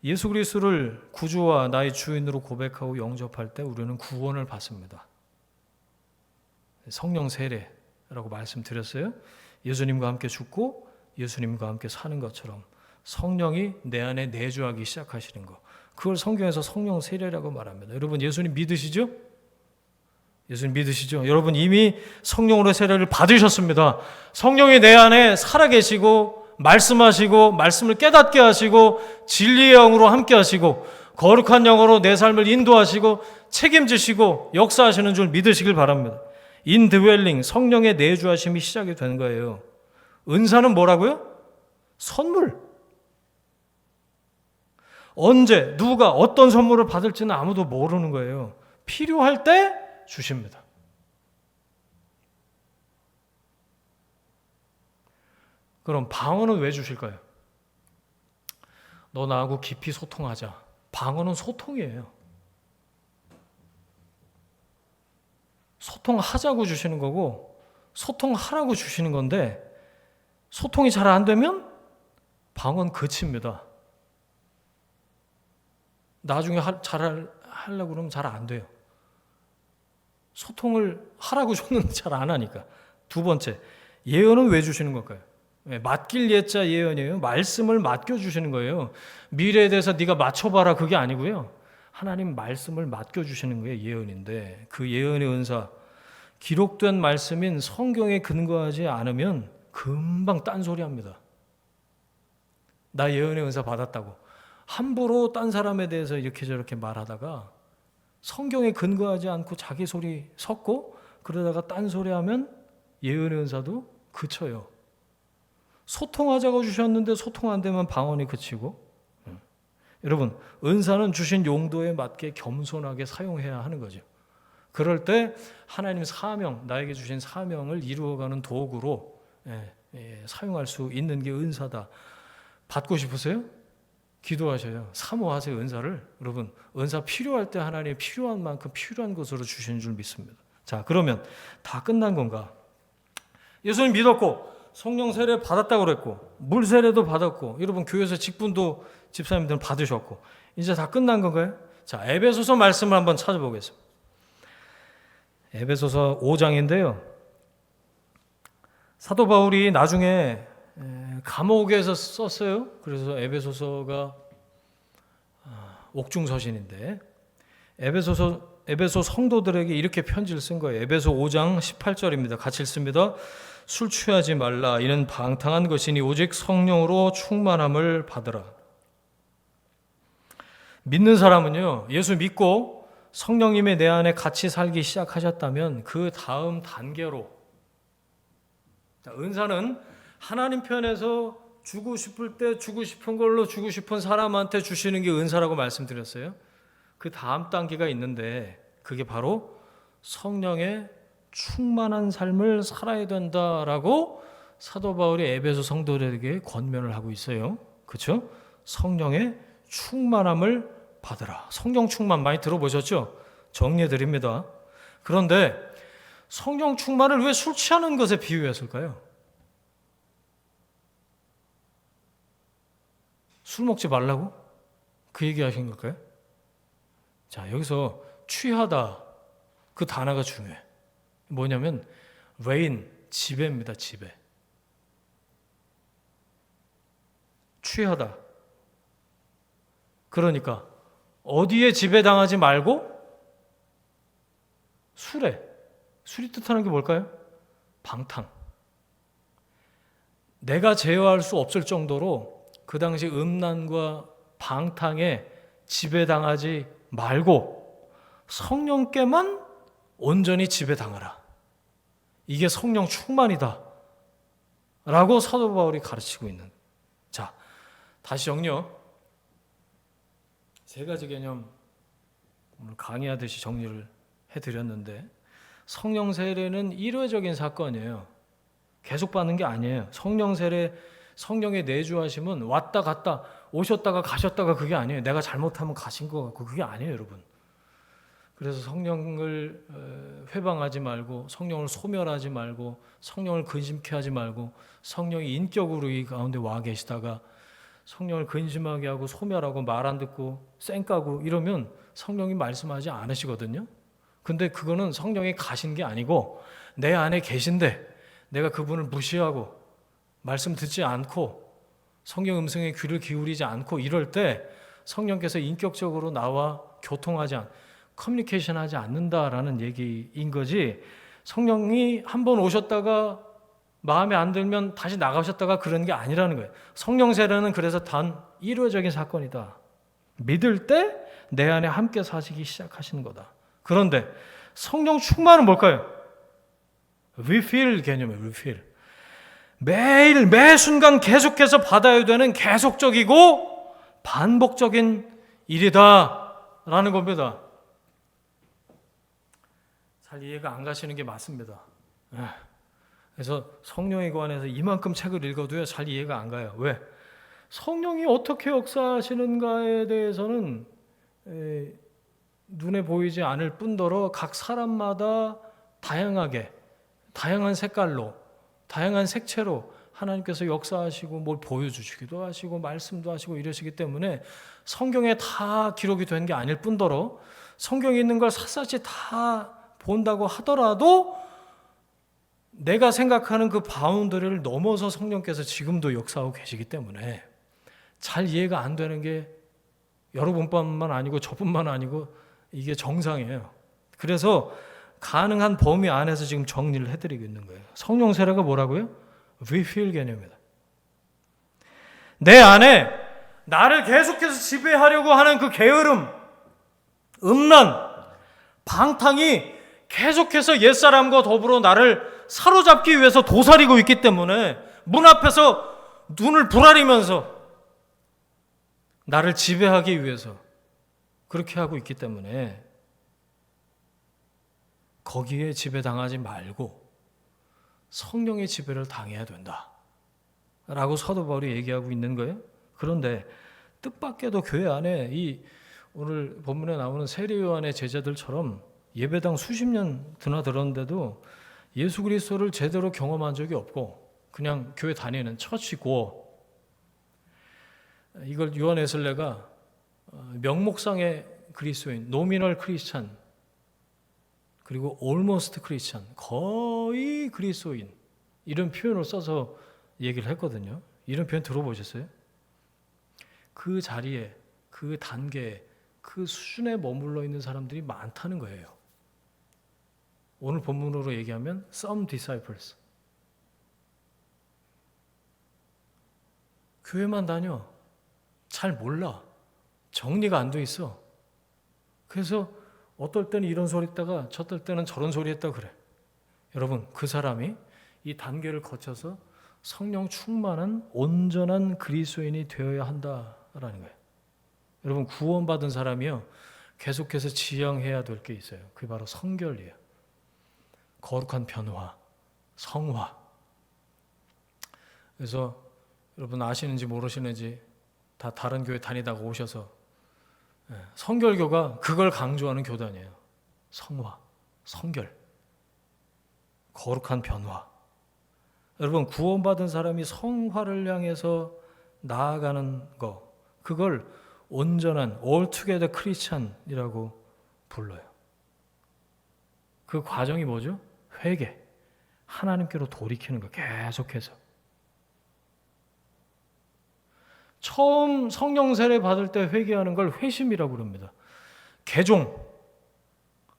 S1: 예수 그리스도를 구주와 나의 주인으로 고백하고 영접할 때 우리는 구원을 받습니다. 성령 세례라고 말씀드렸어요. 예수님과 함께 죽고 예수님과 함께 사는 것처럼 성령이 내 안에 내주하기 시작하시는 것. 그걸 성경에서 성령 세례라고 말합니다. 여러분 예수님 믿으시죠? 예수님 믿으시죠? 여러분 이미 성령으로 세례를 받으셨습니다. 성령이 내 안에 살아계시고 말씀하시고 말씀을 깨닫게 하시고 진리의 영으로 함께 하시고 거룩한 영으로 내 삶을 인도하시고 책임지시고 역사하시는 줄 믿으시길 바랍니다. 인드웰링, 성령의 내주하심이 시작이 되는 거예요. 은사는 뭐라고요? 선물. 언제, 누가, 어떤 선물을 받을지는 아무도 모르는 거예요. 필요할 때 주십니다. 그럼 방언은 왜 주실까요? 너 나하고 깊이 소통하자. 방언은 소통이에요. 소통하자고 주시는 거고 소통하라고 주시는 건데 소통이 잘 안 되면 방언 그칩니다. 나중에 잘 하려고 그러면 잘 안 돼요. 소통을 하라고 줬는데 잘 안 하니까. 두 번째, 예언은 왜 주시는 걸까요? 맡길 예자 예언이에요. 말씀을 맡겨주시는 거예요. 미래에 대해서 네가 맞춰봐라 그게 아니고요. 하나님 말씀을 맡겨주시는 거예요. 예언인데 그 예언의 은사, 기록된 말씀인 성경에 근거하지 않으면 금방 딴소리합니다. 나 예언의 은사 받았다고 함부로 딴 사람에 대해서 이렇게 저렇게 말하다가 성경에 근거하지 않고 자기 소리 섞고 그러다가 딴소리하면 예언의 은사도 그쳐요. 소통하자고 주셨는데 소통 안 되면 방언이 그치고. 여러분 은사는 주신 용도에 맞게 겸손하게 사용해야 하는 거죠. 그럴 때 하나님 사명, 나에게 주신 사명을 이루어가는 도구로 사용할 수 있는 게 은사다. 받고 싶으세요? 기도하셔요. 사모하세요. 은사를. 여러분 은사 필요할 때 하나님이 필요한 만큼 필요한 것으로 주시는 줄 믿습니다. 자, 그러면 다 끝난 건가? 예수님 믿었고 성령 세례 받았다고 그랬고 물 세례도 받았고 여러분 교회에서 직분도 집사님들은 받으셨고 이제 다 끝난 건가요? 자, 에베소서 말씀을 한번 찾아보겠습니다. 에베소서 5장인데요. 사도 바울이 나중에 감옥에서 썼어요. 그래서 에베소서가 옥중서신인데 에베소 성도들에게 이렇게 편지를 쓴 거예요. 에베소 5장 18절입니다. 같이 읽습니다. 술 취하지 말라. 이는 방탕한 것이니 오직 성령으로 충만함을 받으라. 믿는 사람은요, 예수 믿고 성령님의 내 안에 같이 살기 시작하셨다면 그 다음 단계로, 은사는 하나님 편에서 주고 싶을 때 주고 싶은 걸로 주고 싶은 사람한테 주시는 게 은사라고 말씀드렸어요. 그 다음 단계가 있는데 그게 바로 성령의 충만한 삶을 살아야 된다라고 사도 바울이 에베소 성도들에게 권면을 하고 있어요. 그렇죠? 성령의 충만함을 받으라. 성령 충만 많이 들어보셨죠? 정리해 드립니다. 그런데 성령 충만을 왜 술 취하는 것에 비유했을까요? 술 먹지 말라고? 그 얘기 하신 걸까요? 자, 여기서 취하다 그 단어가 중요해. 뭐냐면 reign, 지배입니다. 지배. 취하다. 그러니까 어디에 지배당하지 말고 술에. 술이 뜻하는 게 뭘까요? 방탕. 내가 제어할 수 없을 정도로 그 당시 음란과 방탕에 지배당하지 말고 성령께만 온전히 지배당하라. 이게 성령 충만이다. 라고 사도 바울이 가르치고 있는. 자, 다시 정리요. 세 가지 개념 오늘 강의하듯이 정리를 해드렸는데, 성령 세례는 일회적인 사건이에요. 계속 받는 게 아니에요. 성령 세례, 성령의 내주하심은 왔다 갔다 오셨다가 가셨다가 그게 아니에요. 내가 잘못하면 가신 것 같고 그게 아니에요, 여러분. 그래서 성령을 회방하지 말고, 성령을 소멸하지 말고, 성령을 근심케 하지 말고, 성령이 인격으로 이 가운데 와 계시다가 성령을 근심하게 하고 소멸하고 말 안 듣고 쌩까고 이러면 성령이 말씀하지 않으시거든요. 근데 그거는 성령이 가신 게 아니고 내 안에 계신데 내가 그분을 무시하고 말씀 듣지 않고 성령 음성에 귀를 기울이지 않고 이럴 때 성령께서 인격적으로 나와 교통하지 커뮤니케이션 하지 않는다라는 얘기인 거지, 성령이 한번 오셨다가 마음에 안 들면 다시 나가셨다가 그런 게 아니라는 거예요. 성령 세례는 그래서 단 일회적인 사건이다. 믿을 때 내 안에 함께 사시기 시작하시는 거다. 그런데 성령 충만은 뭘까요? refill 개념이에요. refill. 매일 매 순간 계속해서 받아야 되는 계속적이고 반복적인 일이다 라는 겁니다. 잘 이해가 안 가시는 게 맞습니다. 그래서 성령에 관해서 이만큼 책을 읽어도요 잘 이해가 안 가요. 왜? 성령이 어떻게 역사하시는가에 대해서는 눈에 보이지 않을 뿐더러 각 사람마다 다양하게, 다양한 색깔로, 다양한 색채로 하나님께서 역사하시고 뭘 보여주시기도 하시고 말씀도 하시고 이러시기 때문에 성경에 다 기록이 된 게 아닐 뿐더러 성경에 있는 걸 샅샅이 다 본다고 하더라도 내가 생각하는 그 바운더리를 넘어서 성령께서 지금도 역사하고 계시기 때문에 잘 이해가 안 되는 게 여러분뿐만 아니고 저뿐만 아니고 이게 정상이에요. 그래서 가능한 범위 안에서 지금 정리를 해드리고 있는 거예요. 성령 세례가 뭐라고요? refill 개념이다. 내 안에 나를 계속해서 지배하려고 하는 그 게으름, 음란, 방탕이 계속해서 옛사람과 더불어 나를 사로잡기 위해서 도사리고 있기 때문에 문 앞에서 눈을 부라리면서 나를 지배하기 위해서 그렇게 하고 있기 때문에 거기에 지배당하지 말고 성령의 지배를 당해야 된다 라고 사도 바울이 얘기하고 있는 거예요. 그런데 뜻밖에도 교회 안에 이 오늘 본문에 나오는 세례 요한의 제자들처럼 예배당 수십 년 드나들었는데도 예수 그리스도를 제대로 경험한 적이 없고 그냥 교회 다니는 처치고, 이걸 요한 웨슬레가 명목상의 그리스도인, 노미널 크리스찬, 그리고 almost 크리스찬, 거의 그리스도인 이런 표현을 써서 얘기를 했거든요. 이런 표현 들어보셨어요? 그 자리에, 그 단계에, 그 수준에 머물러 있는 사람들이 많다는 거예요. 오늘 본문으로 얘기하면 some disciples. 교회만 다녀. 잘 몰라. 정리가 안 돼 있어. 그래서 어떨 때는 이런 소리 했다가 어떨 때는 저런 소리 했다 그래. 여러분, 그 사람이 이 단계를 거쳐서 성령 충만한 온전한 그리스도인이 되어야 한다라는 거예요. 여러분, 구원받은 사람이요 계속해서 지향해야 될 게 있어요. 그게 바로 성결이에요. 거룩한 변화, 성화. 그래서 여러분 아시는지 모르시는지 다 다른 교회 다니다가 오셔서 성결교가 그걸 강조하는 교단이에요. 성화, 성결, 거룩한 변화. 여러분, 구원받은 사람이 성화를 향해서 나아가는 거, 그걸 온전한 altogether 크리스찬이라고 불러요. 그 과정이 뭐죠? 회개, 하나님께로 돌이키는 거 계속해서. 처음 성령 세례 받을 때 회개하는 걸 회심이라고 그럽니다. 개종,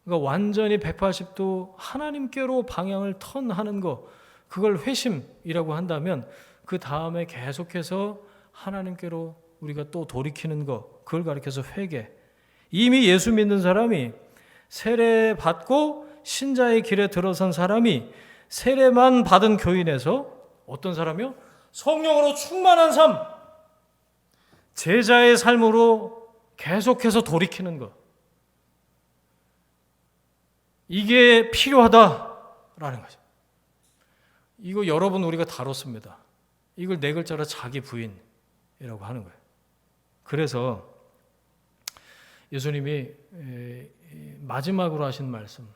S1: 그러니까 완전히 180도 하나님께로 방향을 턴하는 거, 그걸 회심이라고 한다면 그 다음에 계속해서 하나님께로 우리가 또 돌이키는 거, 그걸 가리켜서 회개. 이미 예수 믿는 사람이, 세례 받고 신자의 길에 들어선 사람이 세례만 받은 교인에서 어떤 사람이요? 성령으로 충만한 삶, 제자의 삶으로 계속해서 돌이키는 것. 이게 필요하다라는 거죠. 이거 여러분 우리가 다뤘습니다. 이걸 네 글자로 자기 부인이라고 하는 거예요. 그래서 예수님이 마지막으로 하신 말씀,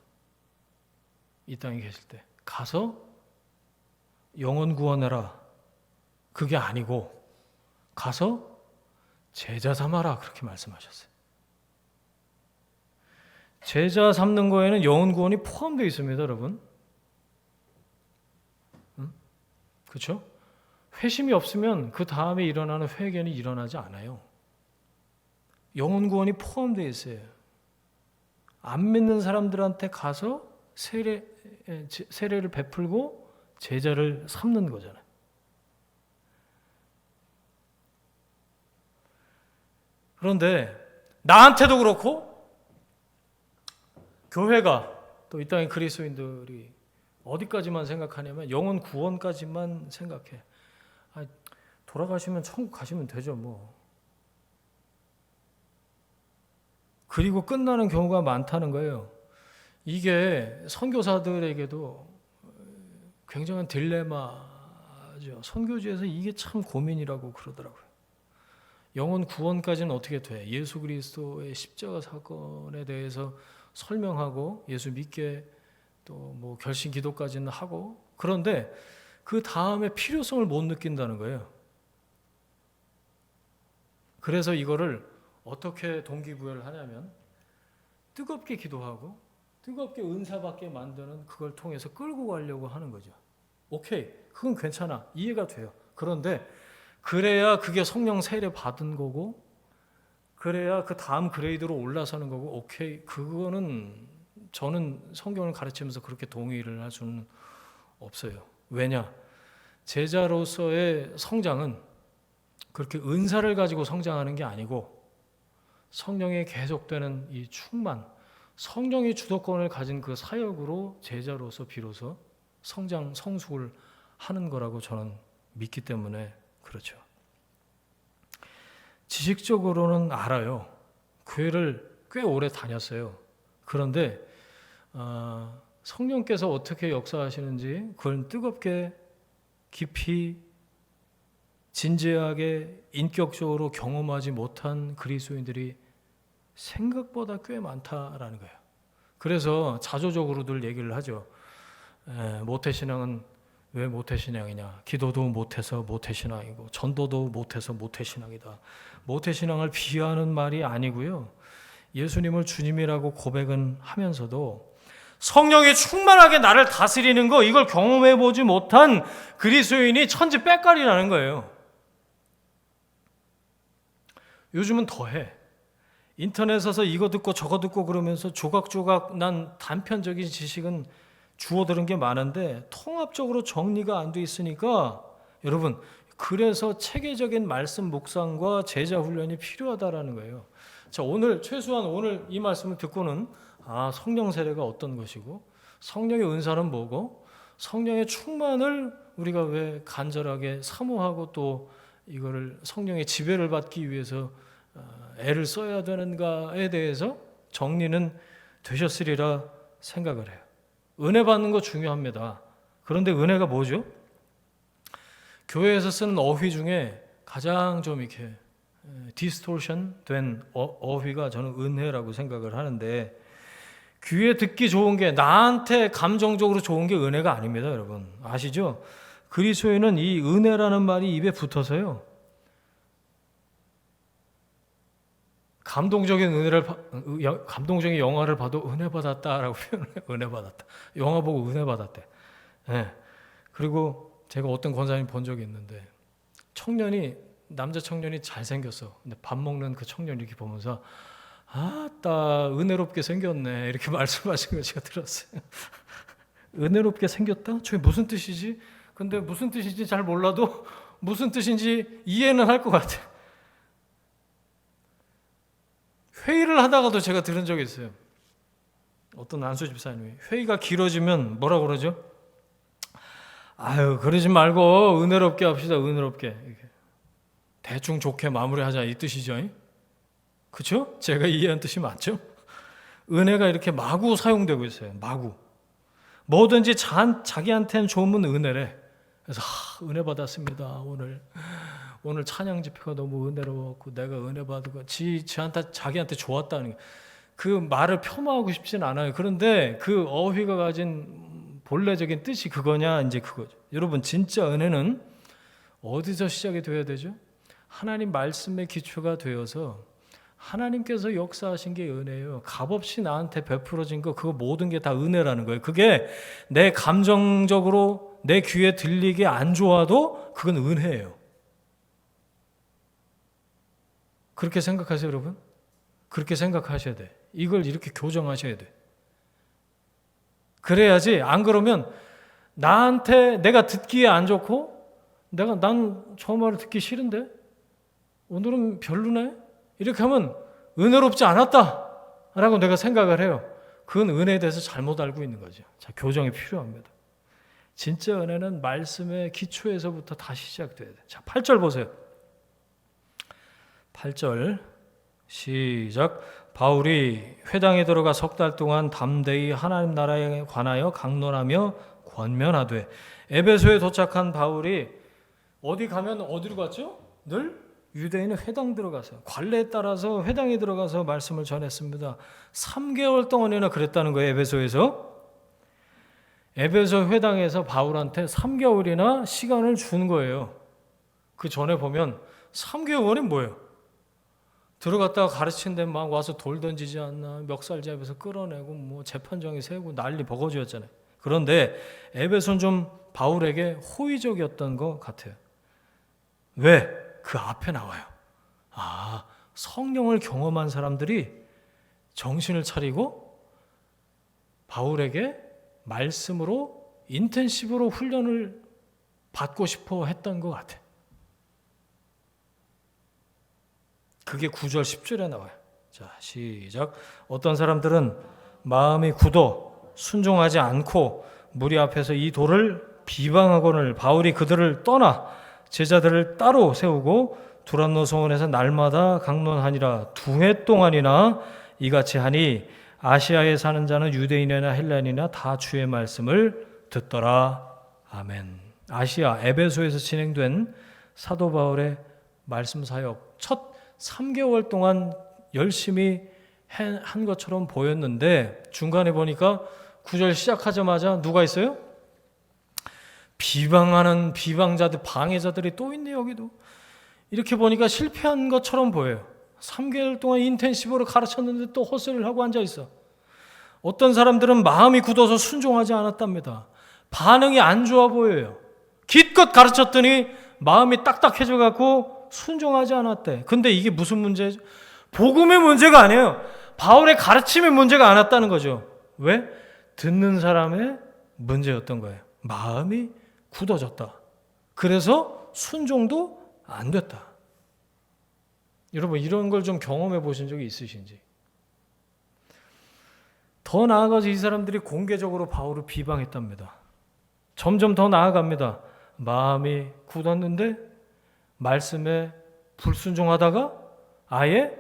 S1: 이 땅에 계실 때 가서 영혼 구원해라, 그게 아니고 가서 제자 삼아라, 그렇게 말씀하셨어요. 제자 삼는 거에는 영혼 구원이 포함되어 있습니다, 여러분. 그렇죠? 회심이 없으면 그 다음에 일어나는 회개는 일어나지 않아요. 영혼 구원이 포함되어 있어요. 안 믿는 사람들한테 가서 세례를 베풀고 제자를 삼는 거잖아요. 그런데 나한테도 그렇고 교회가 또 이 땅의 그리스도인들이 어디까지만 생각하냐면 영혼 구원까지만 생각해. 돌아가시면 천국 가시면 되죠 뭐. 그리고 끝나는 경우가 많다는 거예요. 이게 선교사들에게도 굉장한 딜레마죠. 선교지에서 이게 참 고민이라고 그러더라고요. 영혼 구원까지는 어떻게 돼? 예수 그리스도의 십자가 사건에 대해서 설명하고 예수 믿게 또 뭐 결심 기도까지는 하고, 그런데 그 다음에 필요성을 못 느낀다는 거예요. 그래서 이거를 어떻게 동기부여를 하냐면 뜨겁게 기도하고 뜨겁게 은사받게 만드는 그걸 통해서 끌고 가려고 하는 거죠. 오케이, 그건 괜찮아, 이해가 돼요. 그런데 그래야 그게 성령 세례 받은 거고, 그래야 그 다음 그레이드로 올라서는 거고, 오케이, 그거는 저는 성경을 가르치면서 그렇게 동의를 할 수는 없어요. 왜냐? 제자로서의 성장은 그렇게 은사를 가지고 성장하는 게 아니고 성령의 계속되는 이 충만, 성령의 주도권을 가진 그 사역으로 제자로서 비로소 성장, 성숙을 하는 거라고 저는 믿기 때문에 그렇죠. 지식적으로는 알아요. 교회를 꽤 오래 다녔어요. 그런데 성령께서 어떻게 역사하시는지 그걸 뜨겁게 깊이 진지하게 인격적으로 경험하지 못한 그리스도인들이 생각보다 꽤 많다라는 거예요. 그래서 자조적으로들 얘기를 하죠. 모태신앙은 왜 모태신앙이냐? 기도도 못해서 모태신앙이고 전도도 못해서 모태신앙이다. 모태신앙을 비하하는 말이 아니고요. 예수님을 주님이라고 고백은 하면서도 성령이 충만하게 나를 다스리는 거, 이걸 경험해보지 못한 그리스도인이 천지 빽깔이라는 거예요. 요즘은 더해. 인터넷에서 이거 듣고 저거 듣고 그러면서 조각조각 난 단편적인 지식은 주워들은 게 많은데 통합적으로 정리가 안 돼 있으니까 여러분, 그래서 체계적인 말씀 묵상과 제자 훈련이 필요하다라는 거예요. 자, 오늘 최소한 오늘 이 말씀을 듣고는 성령 세례가 어떤 것이고 성령의 은사는 뭐고 성령의 충만을 우리가 왜 간절하게 사모하고 또 이거를 성령의 지배를 받기 위해서 애를 써야 되는가에 대해서 정리는 되셨으리라 생각을 해요. 은혜 받는 거 중요합니다. 그런데 은혜가 뭐죠? 교회에서 쓰는 어휘 중에 가장 좀 이렇게 디스토션 된 어휘가 저는 은혜라고 생각을 하는데, 귀에 듣기 좋은 게, 나한테 감정적으로 좋은 게 은혜가 아닙니다, 여러분. 아시죠? 그리스도인은 이 은혜라는 말이 입에 붙어서요, 감동적인 영화를 봐도 은혜 받았다라고 표현해요. 은혜 받았다. 영화 보고 은혜 받았대. 네. 그리고 제가 어떤 권사님 본 적이 있는데 남자 청년이 잘생겼어. 근데 밥 먹는 그 청년 이렇게 보면서 아따 은혜롭게 생겼네 이렇게 말씀하신 거 제가 들었어요. 은혜롭게 생겼다? 저게 무슨 뜻이지? 근데 무슨 뜻인지 잘 몰라도 무슨 뜻인지 이해는 할 것 같아요. 회의를 하다가도 제가 들은 적이 있어요. 어떤 안수 집사님이 회의가 길어지면 뭐라고 그러죠? 아유, 그러지 말고 은혜롭게 합시다. 은혜롭게. 이렇게. 대충 좋게 마무리하자 이 뜻이죠. 그렇죠? 제가 이해한 뜻이 맞죠? 은혜가 이렇게 마구 사용되고 있어요. 마구. 뭐든지 자기한테는 좋으면 은혜래. 그래서 은혜 받았습니다. 오늘 찬양 집회가 너무 은혜로웠고 내가 은혜 받고 자기한테 좋았다는 게, 그 말을 폄하하고 싶진 않아요. 그런데 그 어휘가 가진 본래적인 뜻이 그거냐, 이제 그거죠. 여러분, 진짜 은혜는 어디서 시작이 되어야 되죠? 하나님 말씀의 기초가 되어서 하나님께서 역사하신 게 은혜예요. 값없이 나한테 베풀어진 거, 그거 모든 게 다 은혜라는 거예요. 그게 내 감정적으로 내 귀에 들리게 안 좋아도 그건 은혜예요. 그렇게 생각하세요, 여러분? 그렇게 생각하셔야 돼. 이걸 이렇게 교정하셔야 돼. 그래야지, 안 그러면 나한테 내가 듣기에 안 좋고 난 저 말을 듣기 싫은데 오늘은 별로네? 이렇게 하면 은혜롭지 않았다라고 내가 생각을 해요. 그건 은혜에 대해서 잘못 알고 있는 거죠. 자, 교정이 필요합니다. 진짜 은혜는 말씀의 기초에서부터 다시 시작돼야 돼. 자, 8절 보세요. 8절 시작. 바울이 회당에 들어가 석 달 동안 담대히 하나님 나라에 관하여 강론하며 권면하되. 에베소에 도착한 바울이 어디 가면 어디로 갔죠? 늘 유대인의 회당 들어가서, 관례에 따라서 회당에 들어가서 말씀을 전했습니다. 3개월 동안이나 그랬다는 거예요. 에베소 회당에서 바울한테 3개월이나 시간을 준 거예요. 그 전에 보면 3개월이 뭐예요? 들어갔다가 가르친 데 막 와서 돌 던지지 않나, 멱살잡이에서 끌어내고 뭐 재판정에 세우고 난리 버거지였잖아요. 그런데 에베소는 좀 바울에게 호의적이었던 것 같아요. 왜? 그 앞에 나와요. 성령을 경험한 사람들이 정신을 차리고 바울에게 말씀으로 인텐시브로 훈련을 받고 싶어 했던 것 같아요. 그게 9절 10절에 나와요. 자, 시작. 어떤 사람들은 마음이 굳어 순종하지 않고 무리 앞에서 이 돌을 비방하거늘 바울이 그들을 떠나 제자들을 따로 세우고 두란노 성원에서 날마다 강론하니라. 2해 동안이나 이같이 하니 아시아에 사는 자는 유대인이나 헬라인이나 다 주의 말씀을 듣더라. 아멘. 아시아 에베소에서 진행된 사도 바울의 말씀 사역, 첫 3개월 동안 열심히 한 것처럼 보였는데 중간에 보니까 9절 시작하자마자 누가 있어요? 비방하는 비방자들, 방해자들이 또 있네. 여기도 이렇게 보니까 실패한 것처럼 보여요. 3개월 동안 인텐시브로 가르쳤는데 또 헛소리를 하고 앉아있어. 어떤 사람들은 마음이 굳어서 순종하지 않았답니다. 반응이 안 좋아 보여요. 기껏 가르쳤더니 마음이 딱딱해져 갖고 순종하지 않았대. 근데 이게 무슨 문제죠? 복음의 문제가 아니에요. 바울의 가르침의 문제가 안 왔다는 거죠. 왜? 듣는 사람의 문제였던 거예요. 마음이 굳어졌다. 그래서 순종도 안 됐다. 여러분, 이런 걸 좀 경험해 보신 적이 있으신지? 더 나아가서 이 사람들이 공개적으로 바울을 비방했답니다. 점점 더 나아갑니다. 마음이 굳었는데 말씀에 불순종하다가 아예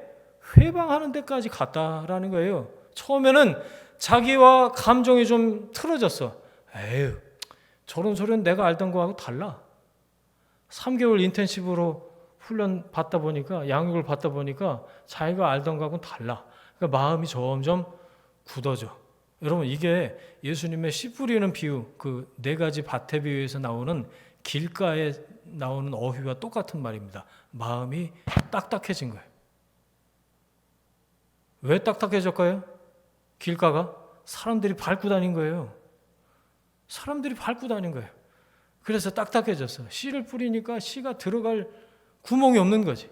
S1: 회방하는 데까지 갔다라는 거예요. 처음에는 자기와 감정이 좀 틀어졌어. 에휴, 저런 소리는 내가 알던 거하고 달라. 3개월 인텐시브로 훈련 받다 보니까, 양육을 받다 보니까 자기가 알던 거하고는 달라. 그러니까 마음이 점점 굳어져. 여러분, 이게 예수님의 씨 뿌리는 비유, 그 4가지 밭의 비유에서 나오는 길가에 나오는 어휘와 똑같은 말입니다. 마음이 딱딱해진 거예요. 왜 딱딱해졌까요? 길가가 사람들이 밟고 다닌 거예요. 사람들이 밟고 다닌 거예요. 그래서 딱딱해졌어. 씨를 뿌리니까 씨가 들어갈 구멍이 없는 거지.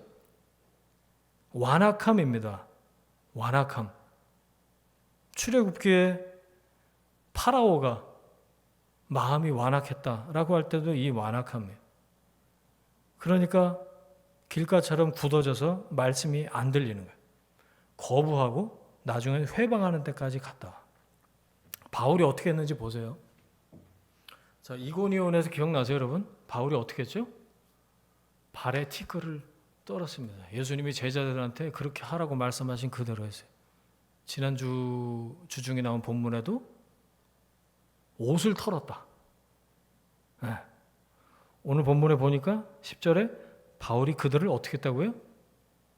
S1: 완악함입니다. 완악함. 출애굽기에 파라오가 마음이 완악했다라고 할 때도 이 완악함이에요. 그러니까 길가처럼 굳어져서 말씀이 안 들리는 거예요. 거부하고 나중에 회방하는 데까지 갔다. 바울이 어떻게 했는지 보세요. 자, 이고니온에서 기억나세요, 여러분? 바울이 어떻게 했죠? 발에 티끌을 떨었습니다. 예수님이 제자들한테 그렇게 하라고 말씀하신 그대로 했어요. 지난주 주중에 나온 본문에도 옷을 털었다. 네. 오늘 본문에 보니까 10절에 바울이 그들을 어떻게 했다고요?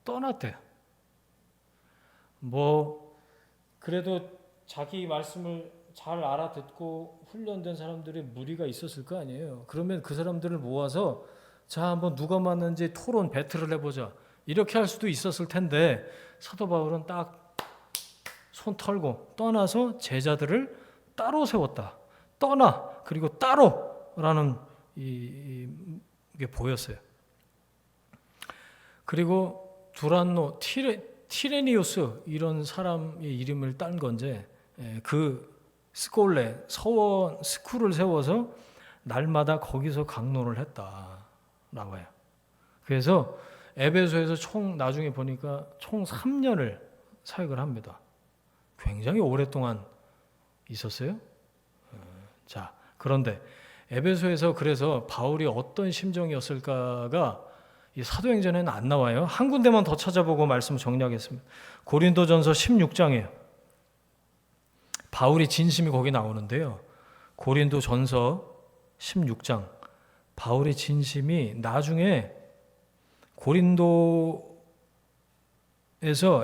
S1: 떠났대요. 그래도 자기 말씀을 잘 알아듣고 훈련된 사람들의 무리가 있었을 거 아니에요. 그러면 그 사람들을 모아서 자, 한번 누가 맞는지 토론 배틀을 해보자. 이렇게 할 수도 있었을 텐데 사도 바울은 딱 손 털고 떠나서 제자들을 따로 세웠다. 떠나 그리고 따로라는 이게 보였어요. 그리고 두란노, 티레니우스 이런 사람의 이름을 딴 건지 그 스콜레 서원 스쿨을 세워서 날마다 거기서 강론을 했다라고 해요. 그래서 에베소에서 나중에 보니까 총 3년을 사역을 합니다. 굉장히 오랫동안 있었어요. 자, 그런데 에베소에서 그래서 바울이 어떤 심정이었을까가 이 사도행전에는 안 나와요. 한 군데만 더 찾아보고 말씀 정리하겠습니다. 고린도전서 16장이에요. 바울이 진심이 거기 나오는데요. 고린도전서 16장 바울의 진심이 나중에 고린도에서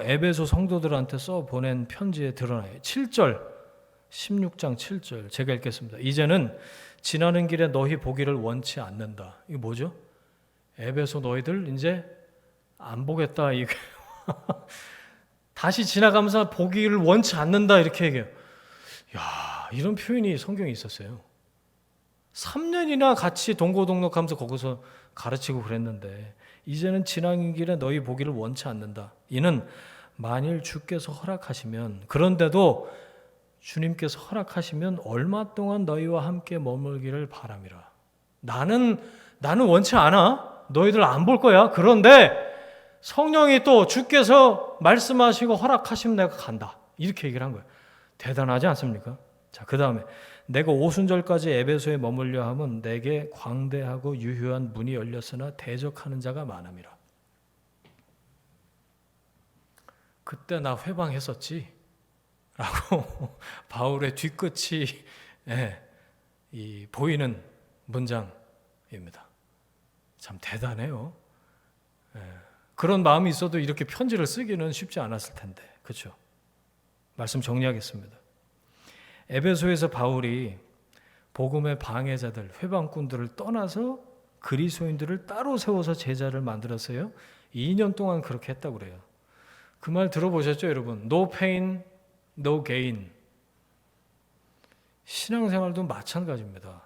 S1: 에베소 성도들한테 써 보낸 편지에 드러나요. 7절 16장 7절 제가 읽겠습니다. 이제는 지나는 길에 너희 보기를 원치 않는다. 이게 뭐죠? 에베소 너희들 이제 안 보겠다. 이게 다시 지나가면서 보기를 원치 않는다 이렇게 얘기해요. 야, 이런 표현이 성경에 있었어요. 3년이나 같이 동고동락하면서 거기서 가르치고 그랬는데 이제는 지나는 길에 너희 보기를 원치 않는다. 이는 만일 주께서 허락하시면 그런데도 주님께서 허락하시면 얼마 동안 너희와 함께 머물기를 바람이라. 나는 원치 않아. 너희들 안 볼 거야. 그런데 성령이 또 주께서 말씀하시고 허락하시면 내가 간다. 이렇게 얘기를 한 거예요. 대단하지 않습니까? 자, 그 다음에 내가 오순절까지 에베소에 머물려 함은 내게 광대하고 유효한 문이 열렸으나 대적하는 자가 많음이라. 그때 나 회방했었지 라고 바울의 뒤끝이 보이는 문장입니다. 참 대단해요. 그런 마음이 있어도 이렇게 편지를 쓰기는 쉽지 않았을 텐데, 그렇죠? 말씀 정리하겠습니다. 에베소에서 바울이 복음의 방해자들, 회방꾼들을 떠나서 그리스도인들을 따로 세워서 제자를 만들었어요. 2년 동안 그렇게 했다고 그래요. 그 말 들어보셨죠, 여러분? No pain, no gain. 신앙생활도 마찬가지입니다.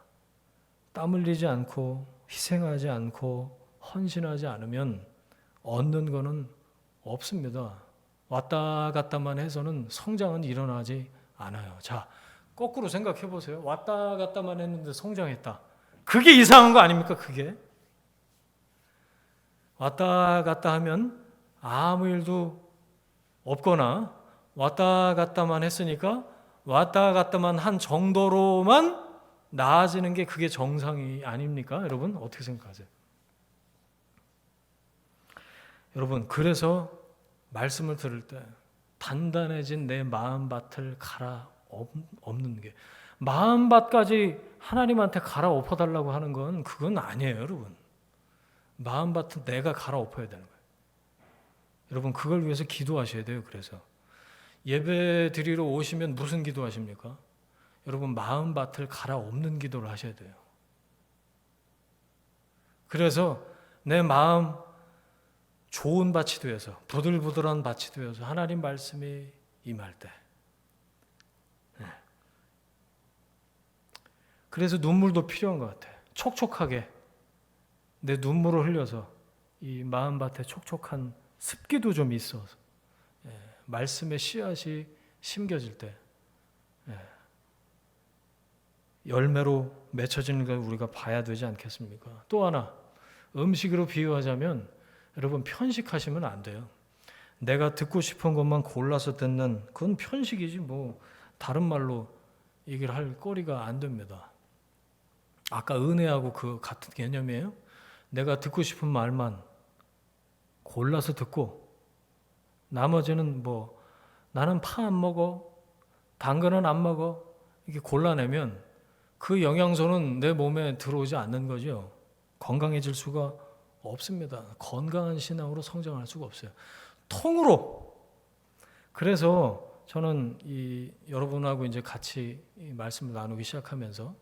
S1: 땀 흘리지 않고 희생하지 않고 헌신하지 않으면 얻는 거는 없습니다. 왔다 갔다만 해서는 성장은 일어나지 않아요. 자, 거꾸로 생각해 보세요. 왔다 갔다만 했는데 성장했다. 그게 이상한 거 아닙니까? 그게 왔다 갔다 하면 아무 일도 없거나 왔다 갔다만 했으니까 왔다 갔다만 한 정도로만 나아지는 게 그게 정상이 아닙니까? 여러분 어떻게 생각하세요? 여러분 그래서 말씀을 들을 때 단단해진 내 마음밭을 갈아엎는 게 마음밭까지 하나님한테 갈아엎어달라고 하는 건 그건 아니에요, 여러분. 마음밭은 내가 갈아엎어야 되는 거예요. 여러분 그걸 위해서 기도하셔야 돼요. 그래서 예배 드리러 오시면 무슨 기도하십니까? 여러분 마음밭을 갈아엎는 기도를 하셔야 돼요. 그래서 내 마음 좋은 밭이 되어서 부들부들한 밭이 되어서 하나님 말씀이 임할 때 그래서 눈물도 필요한 것 같아요. 촉촉하게 내 눈물을 흘려서 이 마음밭에 촉촉한 습기도 좀 있어서 말씀의 씨앗이 심겨질 때 열매로 맺혀지는 걸 우리가 봐야 되지 않겠습니까? 또 하나 음식으로 비유하자면 여러분 편식하시면 안 돼요. 내가 듣고 싶은 것만 골라서 듣는 그건 편식이지 뭐 다른 말로 얘기를 할 거리가 안 됩니다. 아까 은혜하고 그 같은 개념이에요. 내가 듣고 싶은 말만 골라서 듣고 나머지는 뭐 나는 파 안 먹어, 당근은 안 먹어 이렇게 골라내면 그 영양소는 내 몸에 들어오지 않는 거죠. 건강해질 수가 없습니다. 건강한 신앙으로 성장할 수가 없어요. 통으로. 그래서 저는 여러분하고 이제 같이 이 말씀을 나누기 시작하면서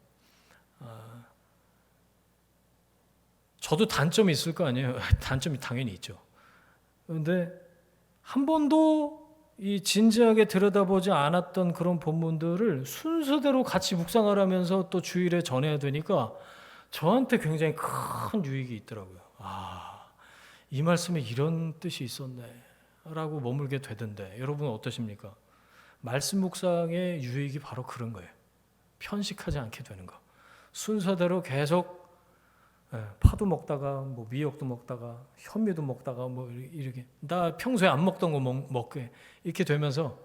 S1: 저도 단점이 있을 거 아니에요. 단점이 당연히 있죠. 그런데 한 번도 이 진지하게 들여다보지 않았던 그런 본문들을 순서대로 같이 묵상하면서 또 주일에 전해야 되니까 저한테 굉장히 큰 유익이 있더라고요. 이 말씀에 이런 뜻이 있었네 라고 머물게 되던데 여러분은 어떠십니까? 말씀 묵상의 유익이 바로 그런 거예요. 편식하지 않게 되는 거. 순서대로 계속 파도 먹다가 뭐 미역도 먹다가 현미도 먹다가 뭐 이렇게 나 평소에 안 먹던 거 먹게 이렇게 되면서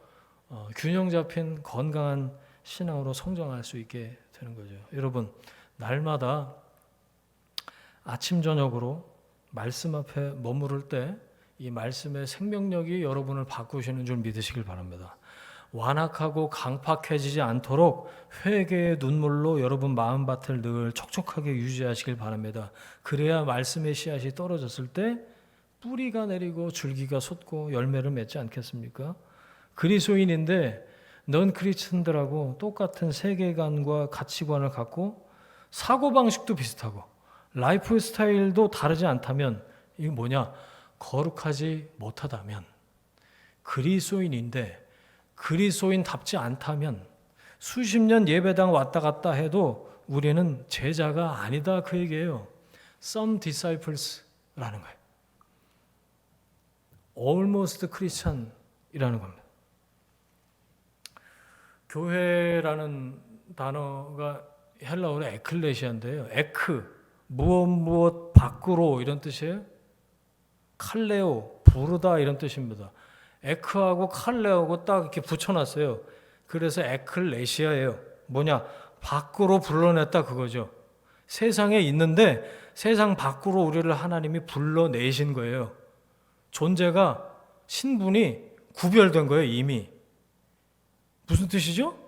S1: 균형 잡힌 건강한 신앙으로 성장할 수 있게 되는 거죠. 여러분 날마다 아침 저녁으로 말씀 앞에 머무를 때 이 말씀의 생명력이 여러분을 바꾸시는 줄 믿으시길 바랍니다. 완악하고 강팍해지지 않도록 회개의 눈물로 여러분 마음밭을 늘 촉촉하게 유지하시길 바랍니다. 그래야 말씀의 씨앗이 떨어졌을 때 뿌리가 내리고 줄기가 솟고 열매를 맺지 않겠습니까? 그리스도인인데 넌 크리스천들하고 똑같은 세계관과 가치관을 갖고 사고방식도 비슷하고 라이프 스타일도 다르지 않다면 이게 뭐냐? 거룩하지 못하다면 그리스도인인데 그리스도인답지 않다면 수십 년 예배당 왔다 갔다 해도 우리는 제자가 아니다 그 얘기예요. Some disciples라는 거예요. Almost Christian이라는 겁니다. 교회라는 단어가 헬라어로 에클레시아인데요. 에크, 무엇 밖으로 이런 뜻이에요. 칼레오, 부르다 이런 뜻입니다. 에크하고 칼레오고 딱 이렇게 붙여놨어요. 그래서 에클레시아예요. 뭐냐? 밖으로 불러냈다 그거죠. 세상에 있는데 세상 밖으로 우리를 하나님이 불러내신 거예요. 존재가 신분이 구별된 거예요. 이미. 무슨 뜻이죠?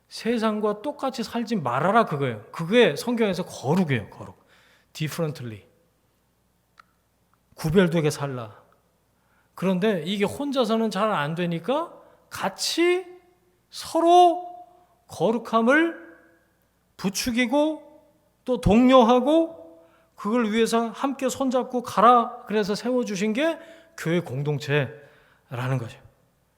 S1: 세상과 똑같이 살지 말아라 그거예요. 그게 성경에서 거룩이에요. 거룩. differently. 구별되게 살라. 그런데 이게 혼자서는 잘 안 되니까 같이 서로 거룩함을 부추기고 또 독려하고 그걸 위해서 함께 손잡고 가라 그래서 세워주신 게 교회 공동체라는 거죠.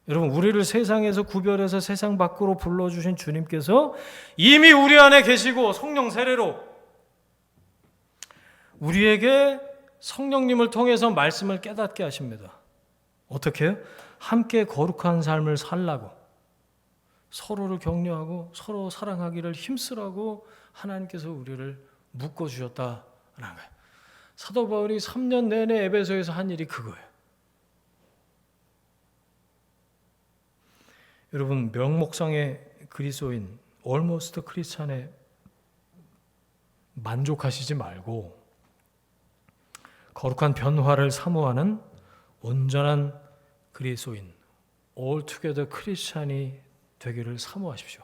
S1: 여러분 우리를 세상에서 구별해서 세상 밖으로 불러주신 주님께서 이미 우리 안에 계시고 성령 세례로 우리에게 성령님을 통해서 말씀을 깨닫게 하십니다. 어떻게 해요? 함께 거룩한 삶을 살라고 서로를 격려하고 서로 사랑하기를 힘쓰라고 하나님께서 우리를 묶어주셨다라는 거예요. 사도 바울이 3년 내내 에베소에서 한 일이 그거예요. 여러분 명목상의 그리스도인 almost 크리스찬에 만족하시지 말고 거룩한 변화를 사모하는 온전한 그리스도인 altogether 크리스찬이 되기를 사모하십시오.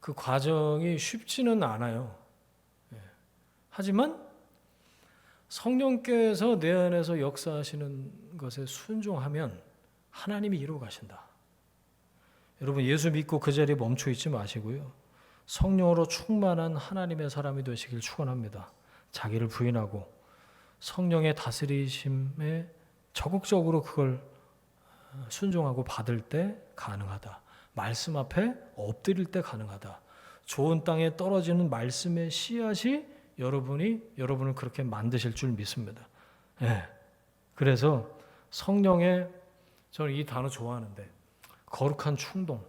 S1: 그 과정이 쉽지는 않아요. 하지만 성령께서 내 안에서 역사하시는 것에 순종하면 하나님이 이루어 가신다. 여러분 예수 믿고 그 자리에 멈춰 있지 마시고요. 성령으로 충만한 하나님의 사람이 되시길 축원합니다. 자기를 부인하고 성령의 다스리심에 적극적으로 그걸 순종하고 받을 때 가능하다. 말씀 앞에 엎드릴 때 가능하다. 좋은 땅에 떨어지는 말씀의 씨앗이 여러분을 그렇게 만드실 줄 믿습니다. 그래서 성령의 저는 이 단어 좋아하는데 거룩한 충동.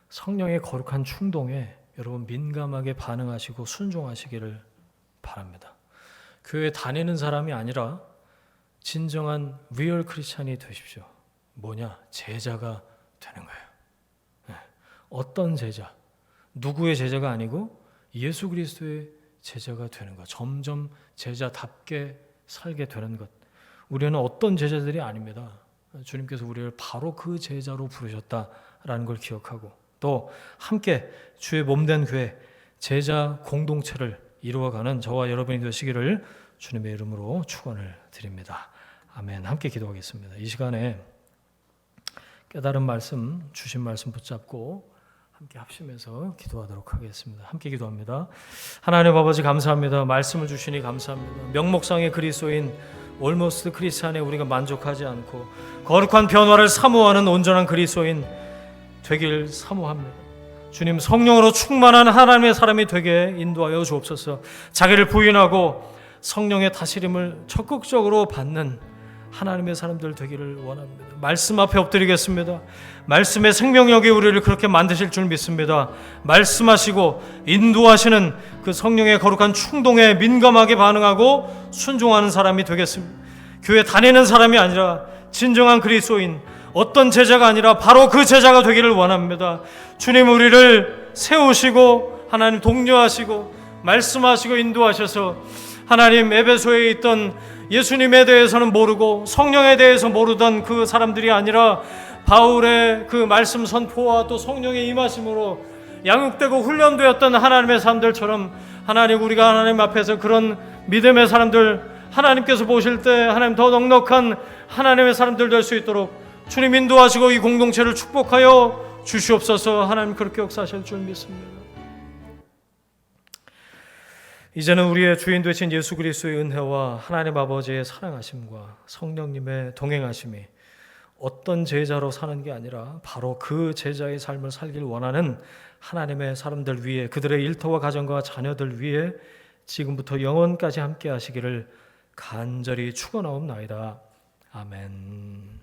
S1: 성령의 거룩한 충동에 여러분 민감하게 반응하시고 순종하시기를 바랍니다. 교회 다니는 사람이 아니라 진정한 리얼 크리스찬이 되십시오. 뭐냐? 제자가 되는 거예요. 어떤 제자? 누구의 제자가 아니고 예수 그리스도의 제자가 되는 것. 점점 제자답게 살게 되는 것. 우리는 어떤 제자들이 아닙니다. 주님께서 우리를 바로 그 제자로 부르셨다라는 걸 기억하고 또 함께 주의 몸된 교회 제자 공동체를 이루어가는 저와 여러분이 되시기를 주님의 이름으로 축원을 드립니다. 아멘. 함께 기도하겠습니다. 이 시간에 깨달은 말씀, 주신 말씀 붙잡고 함께 합심해서 기도하도록 하겠습니다. 함께 기도합니다. 하나님 아버지 감사합니다. 말씀을 주시니 감사합니다. 명목상의 그리스도인 올모스트 크리스찬에 우리가 만족하지 않고 거룩한 변화를 사모하는 온전한 그리스도인 되길 사모합니다. 주님, 성령으로 충만한 하나님의 사람이 되게 인도하여 주옵소서. 자기를 부인하고 성령의 다스림을 적극적으로 받는 하나님의 사람들 되기를 원합니다. 말씀 앞에 엎드리겠습니다. 말씀의 생명력이 우리를 그렇게 만드실 줄 믿습니다. 말씀하시고 인도하시는 그 성령의 거룩한 충동에 민감하게 반응하고 순종하는 사람이 되겠습니다. 교회 다니는 사람이 아니라 진정한 그리스도인, 어떤 제자가 아니라 바로 그 제자가 되기를 원합니다. 주님, 우리를 세우시고 하나님 독려하시고 말씀하시고 인도하셔서 하나님, 에베소에 있던 예수님에 대해서는 모르고 성령에 대해서 모르던 그 사람들이 아니라 바울의 그 말씀 선포와 또 성령의 임하심으로 양육되고 훈련되었던 하나님의 사람들처럼 하나님, 우리가 하나님 앞에서 그런 믿음의 사람들, 하나님께서 보실 때 하나님 더 넉넉한 하나님의 사람들 될 수 있도록 주님 인도하시고 이 공동체를 축복하여 주시옵소서. 하나님 그렇게 역사하실 줄 믿습니다. 이제는 우리의 주인 되신 예수 그리스도의 은혜와 하나님 아버지의 사랑하심과 성령님의 동행하심이 어떤 제자로 사는 게 아니라 바로 그 제자의 삶을 살길 원하는 하나님의 사람들 위에, 그들의 일터와 가정과 자녀들 위에 지금부터 영원까지 함께 하시기를 간절히 축원하옵나이다. 아멘.